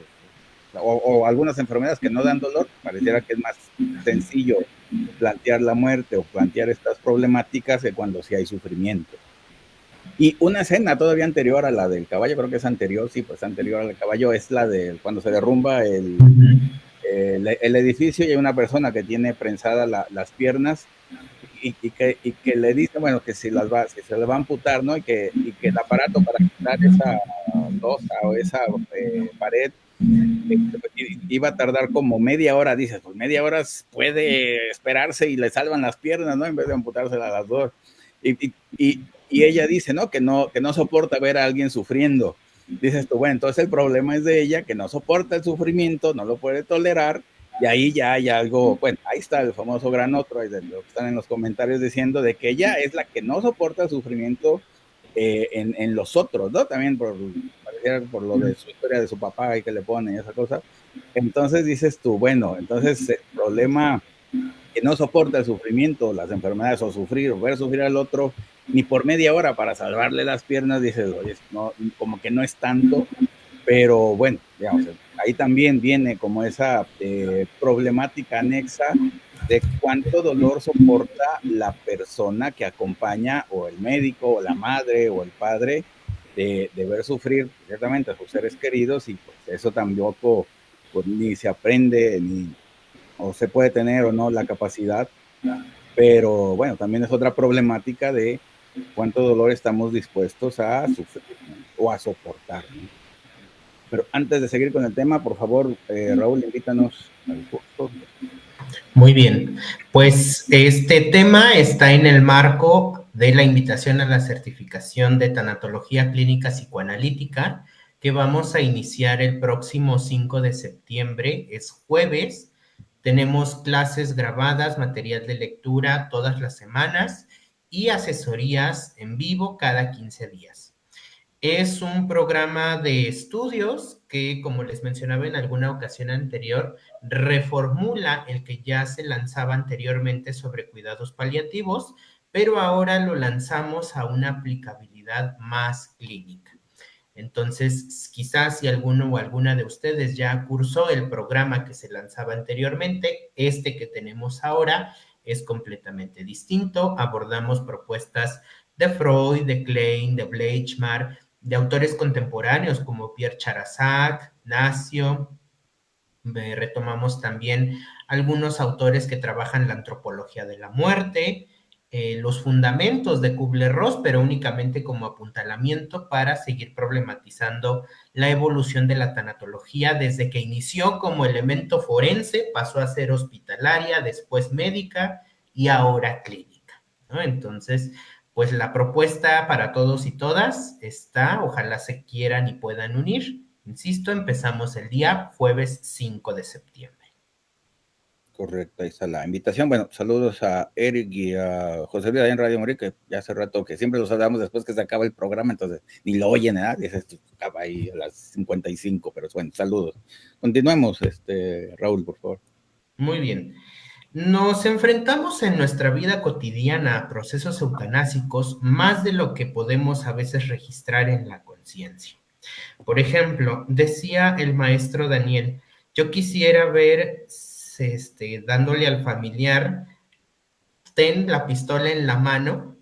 A: o algunas enfermedades que no dan dolor, pareciera que es más sencillo plantear la muerte o plantear estas problemáticas que cuando sí hay sufrimiento. Y una escena todavía anterior a la del caballo, creo que es anterior, sí, pues anterior al caballo, es la de cuando se derrumba el edificio y hay una persona que tiene prensadas las piernas y que le dice, bueno, que si se le va a amputar, ¿no? Y que el aparato para quitar esa losa o esa pared iba a tardar como media hora, dices, pues media hora puede esperarse y le salvan las piernas, ¿no? En vez de amputársela a las dos. Y ella dice, ¿no? Que no soporta ver a alguien sufriendo. Dices tú, bueno, entonces el problema es de ella, que no soporta el sufrimiento, no lo puede tolerar, y ahí ya hay algo, bueno, ahí está el famoso gran otro, ahí lo que están en los comentarios diciendo de que ella es la que no soporta el sufrimiento en los otros, ¿no? También por lo de su historia de su papá y que le pone esa cosa. Entonces dices tú, bueno, entonces el problema que no soporta el sufrimiento, las enfermedades o sufrir o ver sufrir al otro, ni por media hora para salvarle las piernas, dices, oye, no, como que no es tanto, pero bueno, digamos, ahí también viene como esa problemática anexa de cuánto dolor soporta la persona que acompaña o el médico o la madre o el padre de ver sufrir ciertamente a sus seres queridos y pues eso tampoco pues, ni se aprende ni o se puede tener o no la capacidad, pero bueno, también es otra problemática de cuánto dolor estamos dispuestos a sufrir, ¿no? O a soportar, ¿no? Pero antes de seguir con el tema, por favor, Raúl, invítanos al curso.
B: Muy bien, pues este tema está en el marco de la invitación a la certificación de tanatología clínica psicoanalítica que vamos a iniciar el próximo 5 de septiembre, es jueves. Tenemos clases grabadas, material de lectura todas las semanas y asesorías en vivo cada 15 días. Es un programa de estudios que, como les mencionaba en alguna ocasión anterior, reformula el que ya se lanzaba anteriormente sobre cuidados paliativos, pero ahora lo lanzamos a una aplicabilidad más clínica. Entonces, quizás si alguno o alguna de ustedes ya cursó el programa que se lanzaba anteriormente, este que tenemos ahora es completamente distinto. Abordamos propuestas de Freud, de Klein, de Bleichmar, de autores contemporáneos como Pierre Charazac, Nacio. Retomamos también algunos autores que trabajan la antropología de la muerte, los fundamentos de Kubler-Ross, pero únicamente como apuntalamiento para seguir problematizando la evolución de la tanatología desde que inició como elemento forense, pasó a ser hospitalaria, después médica y ahora clínica, ¿no? Entonces, pues la propuesta para todos y todas está, ojalá se quieran y puedan unir. Insisto, empezamos el día jueves 5 de septiembre.
A: Correcto, ahí está la invitación. Bueno, saludos a Eric y a José Luis allá en Radio Morir, que ya hace rato que siempre los hablamos después que se acaba el programa, entonces ni lo oyen, nadie, se acaba ahí a las 55, pero bueno, saludos. Continuemos, Raúl, por favor.
B: Muy bien. Nos enfrentamos en nuestra vida cotidiana a procesos eutanásicos más de lo que podemos a veces registrar en la conciencia. Por ejemplo, decía el maestro Daniel, yo quisiera ver dándole al familiar, ten la pistola en la mano,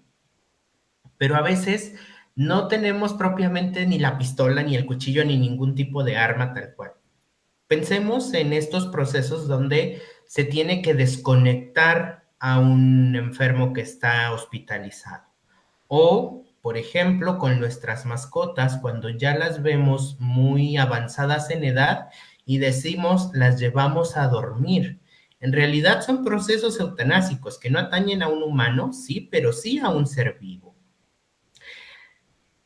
B: pero a veces no tenemos propiamente ni la pistola, ni el cuchillo, ni ningún tipo de arma tal cual. Pensemos en estos procesos donde se tiene que desconectar a un enfermo que está hospitalizado. O, por ejemplo, con nuestras mascotas, cuando ya las vemos muy avanzadas en edad y decimos las llevamos a dormir. En realidad son procesos eutanásicos que no atañen a un humano, sí, pero sí a un ser vivo.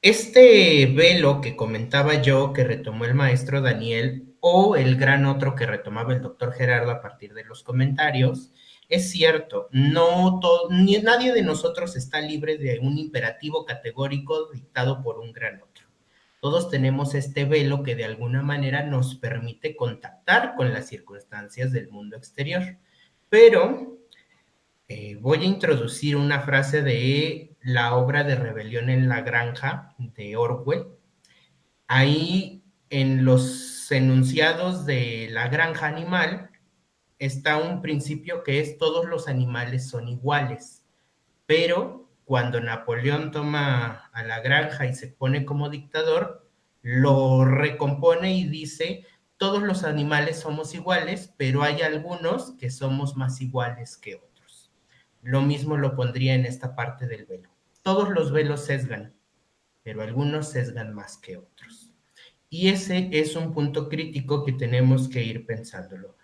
B: Este velo que comentaba yo, que retomó el maestro Daniel, o el gran otro que retomaba el doctor Gerardo a partir de los comentarios, es cierto, ni nadie de nosotros está libre de un imperativo categórico dictado por un gran otro. Todos tenemos este velo que de alguna manera nos permite contactar con las circunstancias del mundo exterior. Pero voy a introducir una frase de la obra de Rebelión en la Granja de Orwell. Ahí en los enunciados de la granja animal está un principio que es todos los animales son iguales, pero cuando Napoleón toma a la granja y se pone como dictador, lo recompone y dice todos los animales somos iguales, pero hay algunos que somos más iguales que otros. Lo mismo lo pondría en esta parte del velo. Todos los velos sesgan, pero algunos sesgan más que otros. Y ese es un punto crítico que tenemos que ir pensándolo.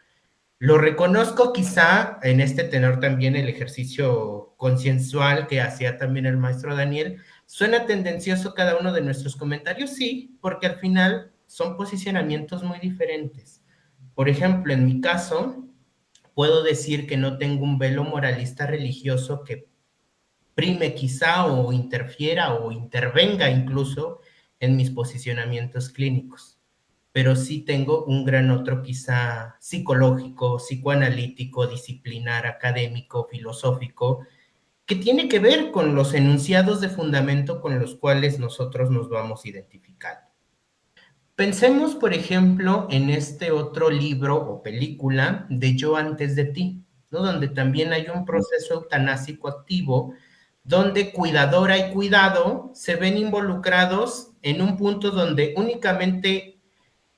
B: Lo reconozco quizá en este tenor también el ejercicio concienzual que hacía también el maestro Daniel. ¿Suena tendencioso cada uno de nuestros comentarios? Sí, porque al final son posicionamientos muy diferentes. Por ejemplo, en mi caso, puedo decir que no tengo un velo moralista religioso que prime quizá o interfiera o intervenga incluso en mis posicionamientos clínicos, pero sí tengo un gran otro quizá psicológico, psicoanalítico, disciplinar, académico, filosófico, que tiene que ver con los enunciados de fundamento con los cuales nosotros nos vamos identificando. Pensemos, por ejemplo, en este otro libro o película de Yo antes de ti, ¿no? Donde también hay un proceso eutanásico activo, donde cuidadora y cuidado se ven involucrados en un punto donde únicamente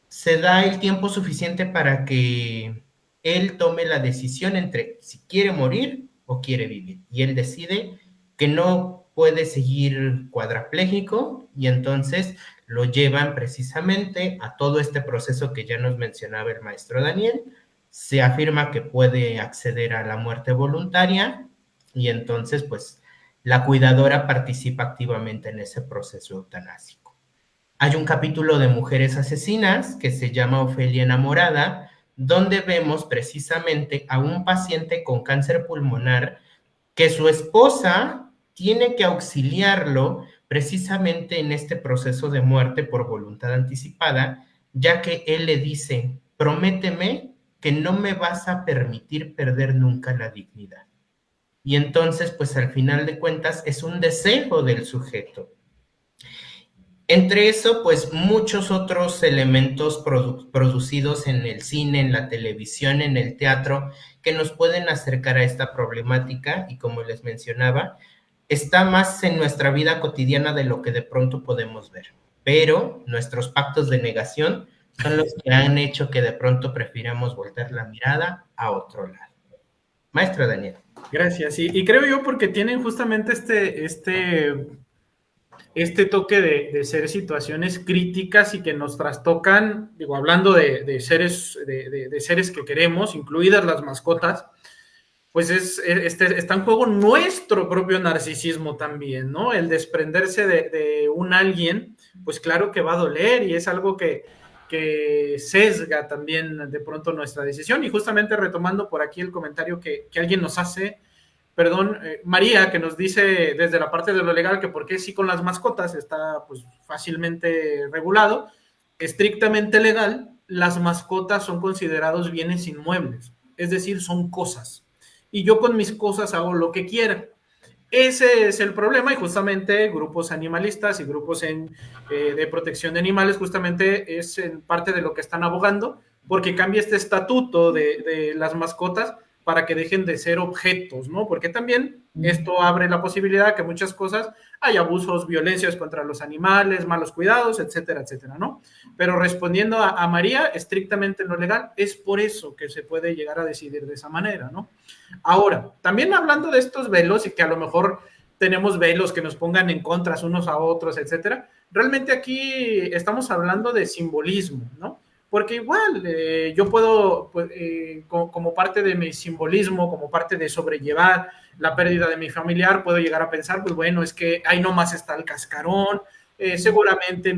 B: se da el tiempo suficiente para que él tome la decisión entre si quiere morir o quiere vivir. Y él decide que no puede seguir cuadraplégico y entonces lo llevan precisamente a todo este proceso que ya nos mencionaba el maestro Daniel. Se afirma que puede acceder a la muerte voluntaria y entonces pues la cuidadora participa activamente en ese proceso eutanásico. Hay un capítulo de Mujeres Asesinas que se llama Ofelia Enamorada, donde vemos precisamente a un paciente con cáncer pulmonar que su esposa tiene que auxiliarlo precisamente en este proceso de muerte por voluntad anticipada, ya que él le dice, prométeme que no me vas a permitir perder nunca la dignidad. Y entonces, pues al final de cuentas, es un deseo del sujeto. Entre eso, pues muchos otros elementos producidos en el cine, en la televisión, en el teatro, que nos pueden acercar a esta problemática y como les mencionaba, está más en nuestra vida cotidiana de lo que de pronto podemos ver. Pero nuestros pactos de negación son los que han hecho que de pronto prefiramos voltear la mirada a otro lado. Maestro Daniel.
C: Gracias. Y creo yo porque tienen justamente este toque de ser situaciones críticas y que nos trastocan, digo, hablando de seres que queremos, incluidas las mascotas, pues está en juego nuestro propio narcisismo también, ¿no? El desprenderse de un alguien, pues claro que va a doler y es algo que que sesga también de pronto nuestra decisión. Y justamente retomando por aquí el comentario que alguien nos hace, perdón, María, que nos dice desde la parte de lo legal que por qué sí con las mascotas está pues fácilmente regulado, estrictamente legal, las mascotas son considerados bienes inmuebles, es decir, son cosas. Y yo con mis cosas hago lo que quiera. Ese es el problema y justamente grupos animalistas y grupos de protección de animales justamente es en parte de lo que están abogando, porque cambia este estatuto de las mascotas para que dejen de ser objetos, ¿no? Porque también esto abre la posibilidad que muchas cosas hay abusos, violencias contra los animales, malos cuidados, etcétera, etcétera, ¿no? Pero respondiendo a María, estrictamente en lo legal, es por eso que se puede llegar a decidir de esa manera, ¿no? Ahora, también hablando de estos velos y que a lo mejor tenemos velos que nos pongan en contras unos a otros, etcétera, realmente aquí estamos hablando de simbolismo, ¿no? Porque igual yo puedo, pues, como parte de mi simbolismo, como parte de sobrellevar la pérdida de mi familiar, puedo llegar a pensar, pues bueno, es que ahí nomás está el cascarón, seguramente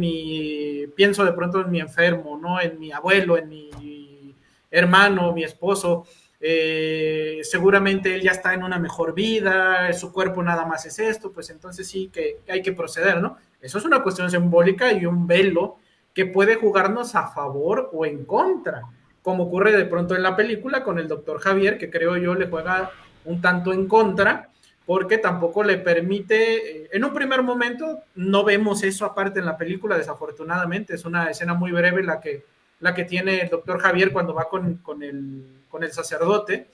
C: pienso de pronto en mi enfermo, ¿no? En mi abuelo, en mi hermano, mi esposo, seguramente él ya está en una mejor vida, su cuerpo nada más es esto, pues entonces sí que hay que proceder, ¿no? Eso es una cuestión simbólica y un velo que puede jugarnos a favor o en contra, como ocurre de pronto en la película con el doctor Javier, que creo yo le juega un tanto en contra, porque tampoco le permite, en un primer momento no vemos eso aparte en la película, desafortunadamente, es una escena muy breve la que tiene el doctor Javier cuando va con el sacerdote,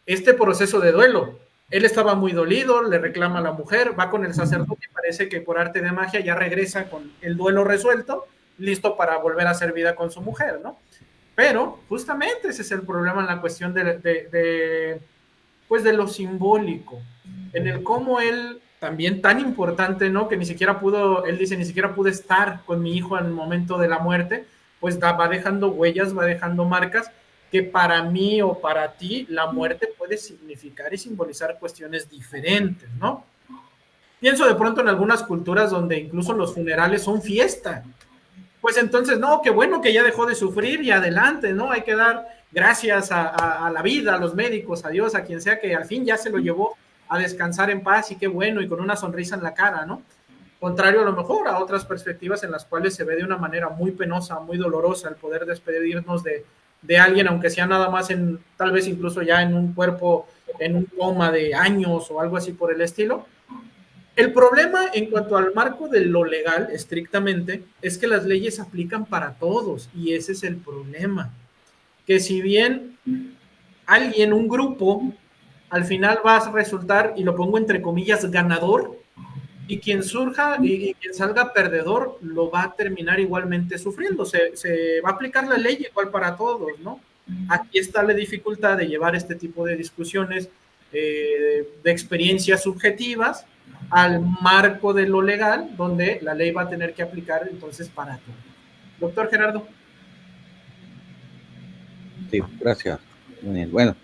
C: este proceso de duelo. Él estaba muy dolido, le reclama a la mujer, va con el sacerdote y parece que por arte de magia ya regresa con el duelo resuelto, listo para volver a hacer vida con su mujer, ¿no? Pero justamente ese es el problema en la cuestión pues de lo simbólico, en el cómo él, también tan importante, ¿no? Que ni siquiera pudo, él dice, ni siquiera pude estar con mi hijo en el momento de la muerte, pues va dejando huellas, va dejando marcas, que para mí o para ti la muerte puede significar y simbolizar cuestiones diferentes, ¿no? Pienso de pronto en algunas culturas donde incluso los funerales son fiesta, pues entonces, no, qué bueno que ya dejó de sufrir y adelante, ¿no? Hay que dar gracias a la vida, a los médicos, a Dios, a quien sea que al fin ya se lo llevó a descansar en paz y qué bueno, y con una sonrisa en la cara, ¿no? Contrario a lo mejor a otras perspectivas en las cuales se ve de una manera muy penosa, muy dolorosa el poder despedirnos de alguien, aunque sea nada más tal vez incluso ya en un cuerpo, en un coma de años o algo así por el estilo. El problema en cuanto al marco de lo legal, estrictamente, es que las leyes aplican para todos y ese es el problema. Que si bien alguien, un grupo, al final va a resultar, y lo pongo entre comillas, ganador, y quien surja y quien salga perdedor lo va a terminar igualmente sufriendo. Se va a aplicar la ley igual para todos, ¿no? Aquí está la dificultad de llevar este tipo de discusiones de experiencias subjetivas al marco de lo legal, donde la ley va a tener que aplicar entonces para todo. Doctor Gerardo.
A: Sí, gracias, Daniel. Bueno,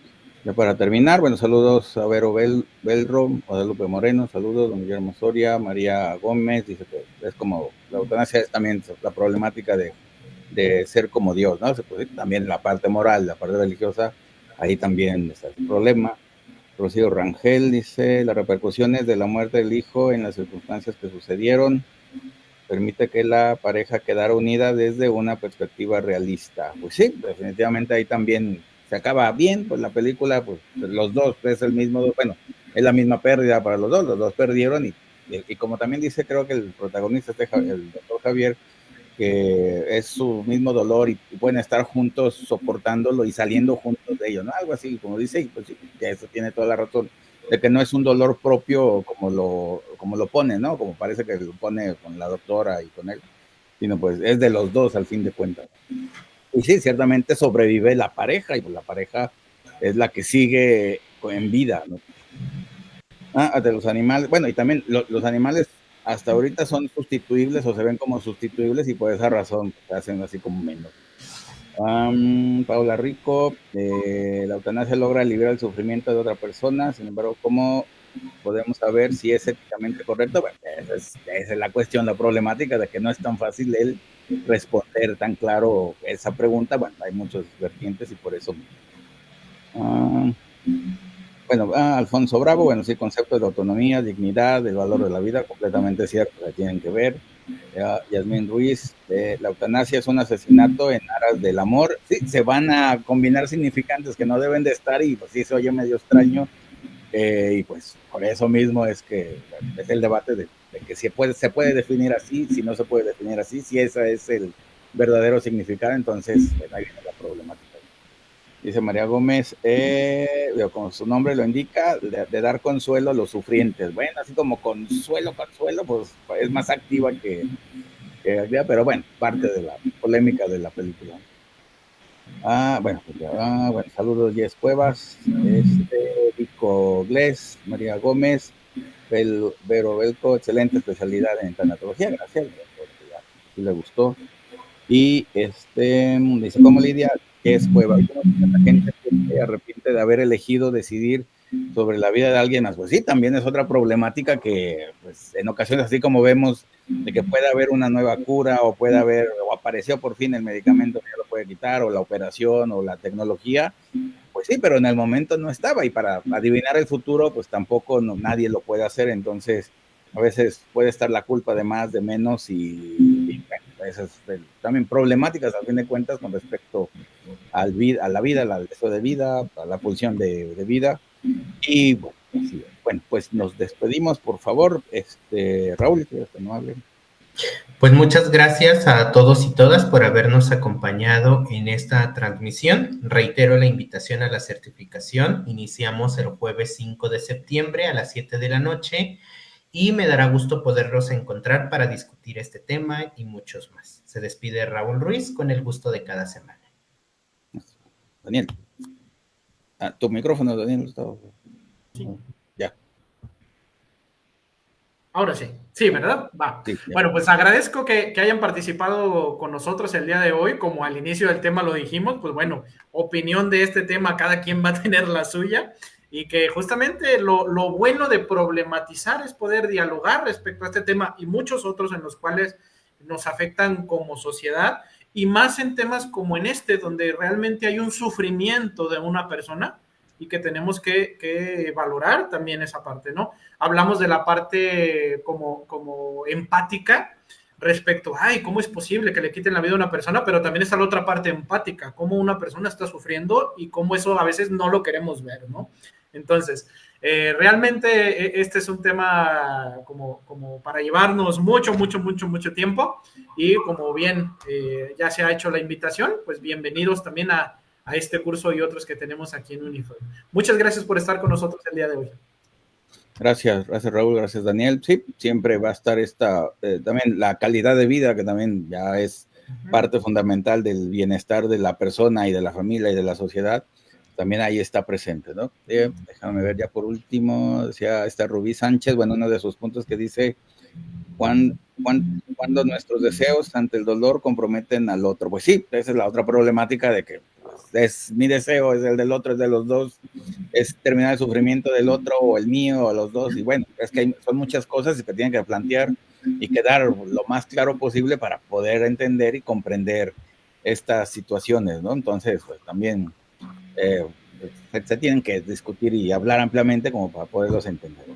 A: ya para terminar, bueno, saludos a Vero Belro, Guadalupe Moreno, saludos, don Guillermo Soria, María Gómez, dice que es como, la eutanasia es también la problemática de ser como Dios, ¿no? Pues, también la parte moral, la parte religiosa, ahí también está el problema. Rocío Rangel dice, las repercusiones de la muerte del hijo en las circunstancias que sucedieron permite que la pareja quedara unida desde una perspectiva realista. Pues sí, definitivamente ahí también se acaba bien, pues la película, pues los dos, es el mismo, bueno, es la misma pérdida para los dos perdieron y como también dice, creo que el protagonista, el doctor Javier, que es su mismo dolor y pueden estar juntos soportándolo y saliendo juntos de ello, ¿no? Algo así, como dice, y pues sí, eso tiene toda la razón, de que no es un dolor propio como lo pone, ¿no? Como parece que lo pone con la doctora y con él, sino pues es de los dos al fin de cuentas. Y sí, ciertamente sobrevive la pareja y pues la pareja es la que sigue en vida, ¿no? De los animales, bueno, y también los animales hasta ahorita son sustituibles o se ven como sustituibles y por esa razón se hacen así como menos. Paula Rico, la eutanasia logra aliviar el sufrimiento de otra persona, sin embargo, ¿cómo podemos saber si es éticamente correcto? Bueno, esa es la cuestión, la problemática de que no es tan fácil el responder tan claro esa pregunta. Bueno, hay muchos vertientes y por eso. Bueno, Alfonso Bravo, bueno, sí, conceptos de autonomía, dignidad, del valor de la vida, completamente cierto, que tienen que ver. Yasmín Ruiz, la eutanasia es un asesinato en aras del amor. Sí, se van a combinar significantes que no deben de estar y pues sí se oye medio extraño. Y pues por eso mismo es que es el debate de que se puede definir así, si no se puede definir así, si ese es el verdadero significado, entonces bueno, ahí viene la problemática. Dice María Gómez, como su nombre lo indica, de dar consuelo a los sufrientes. Bueno, así como consuelo, pues es más activa que pero bueno, parte de la polémica de la película. Bueno, pues ya, bueno, saludos, Jess Cuevas, Vico Gles, María Gómez, Vero Belco, excelente especialidad en tanatología, gracias, si le gustó. Y dice, ¿cómo lidia Jess Cuevas? La gente se arrepiente de haber elegido decidir sobre la vida de alguien más. Pues sí, también es otra problemática que, pues, en ocasiones, así como vemos de que puede haber una nueva cura o puede haber, o apareció por fin el medicamento que lo puede quitar, o la operación o la tecnología, pues sí, pero en el momento no estaba, y para adivinar el futuro, pues tampoco nadie lo puede hacer. Entonces, a veces puede estar la culpa de más, de menos, y bueno, esas también problemáticas, a fin de cuentas, con respecto a la vida, al deseo de vida, a la pulsión de vida. Y bueno, así es. Bueno, pues nos despedimos, por favor. Raúl, que no hable.
B: Pues muchas gracias a todos y todas por habernos acompañado en esta transmisión. Reitero la invitación a la certificación. Iniciamos el jueves 5 de septiembre a las 7 de la noche y me dará gusto poderlos encontrar para discutir este tema y muchos más. Se despide Raúl Ruiz con el gusto de cada semana.
A: Daniel. Tu micrófono, Daniel.
C: Sí.
A: Ya.
C: Ahora sí, sí, ¿verdad? Va. Sí, bueno, pues agradezco que hayan participado con nosotros el día de hoy. Como al inicio del tema lo dijimos, pues bueno, opinión de este tema, cada quien va a tener la suya. Y que justamente lo bueno de problematizar es poder dialogar respecto a este tema y muchos otros en los cuales nos afectan como sociedad, y más en temas como en este, donde realmente hay un sufrimiento de una persona y que tenemos que valorar también esa parte, ¿no? Hablamos de la parte como empática respecto, ay, ¿cómo es posible que le quiten la vida a una persona? Pero también está la otra parte empática, cómo una persona está sufriendo y cómo eso a veces no lo queremos ver, ¿no? Entonces, realmente este es un tema como para llevarnos mucho tiempo, y como bien ya se ha hecho la invitación, pues bienvenidos también a este curso y otros que tenemos aquí en Unifor. Muchas gracias por estar con nosotros el día de hoy.
A: Gracias Raúl, gracias Daniel. Sí, siempre va a estar también la calidad de vida, que también ya es parte fundamental del bienestar de la persona y de la familia y de la sociedad. También ahí está presente, ¿no? Déjame ver ya por último, decía Rubí Sánchez, bueno, uno de sus puntos que dice, cuando nuestros deseos ante el dolor comprometen al otro. Pues sí, esa es la otra problemática, de que es mi deseo, es el del otro, es de los dos, es terminar el sufrimiento del otro o el mío o los dos. Y bueno, es que son muchas cosas que tienen que plantear y quedar lo más claro posible para poder entender y comprender estas situaciones, ¿no? Entonces, pues también se tienen que discutir y hablar ampliamente como para poderlos entender.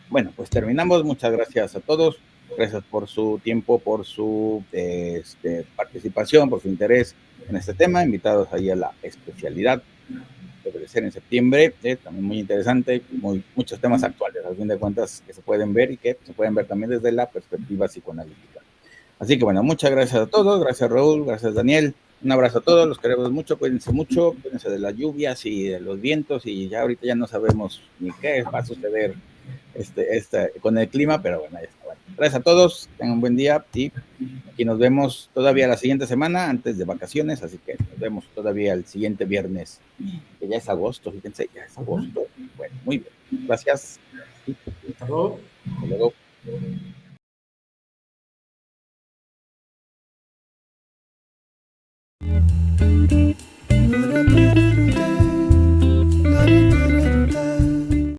A: Bueno, pues terminamos. Muchas gracias a todos. Gracias por su tiempo, por su participación, por su interés en este tema. Invitados ahí a la especialidad que debe ser en septiembre. También muy interesante, muchos temas actuales, al fin de cuentas, que se pueden ver y que se pueden ver también desde la perspectiva psicoanalítica. Así que bueno, muchas gracias a todos. Gracias Raúl, gracias Daniel. Un abrazo a todos, los queremos mucho, cuídense mucho, cuídense de las lluvias y de los vientos, y ya ahorita ya no sabemos ni qué va a suceder con el clima, pero bueno, ya está. Bueno, gracias a todos, tengan un buen día y aquí nos vemos todavía la siguiente semana antes de vacaciones, así que nos vemos todavía el siguiente viernes, que ya es agosto, fíjense, ya es agosto. Bueno, muy bien, gracias.
C: Hasta luego.
A: Hasta luego.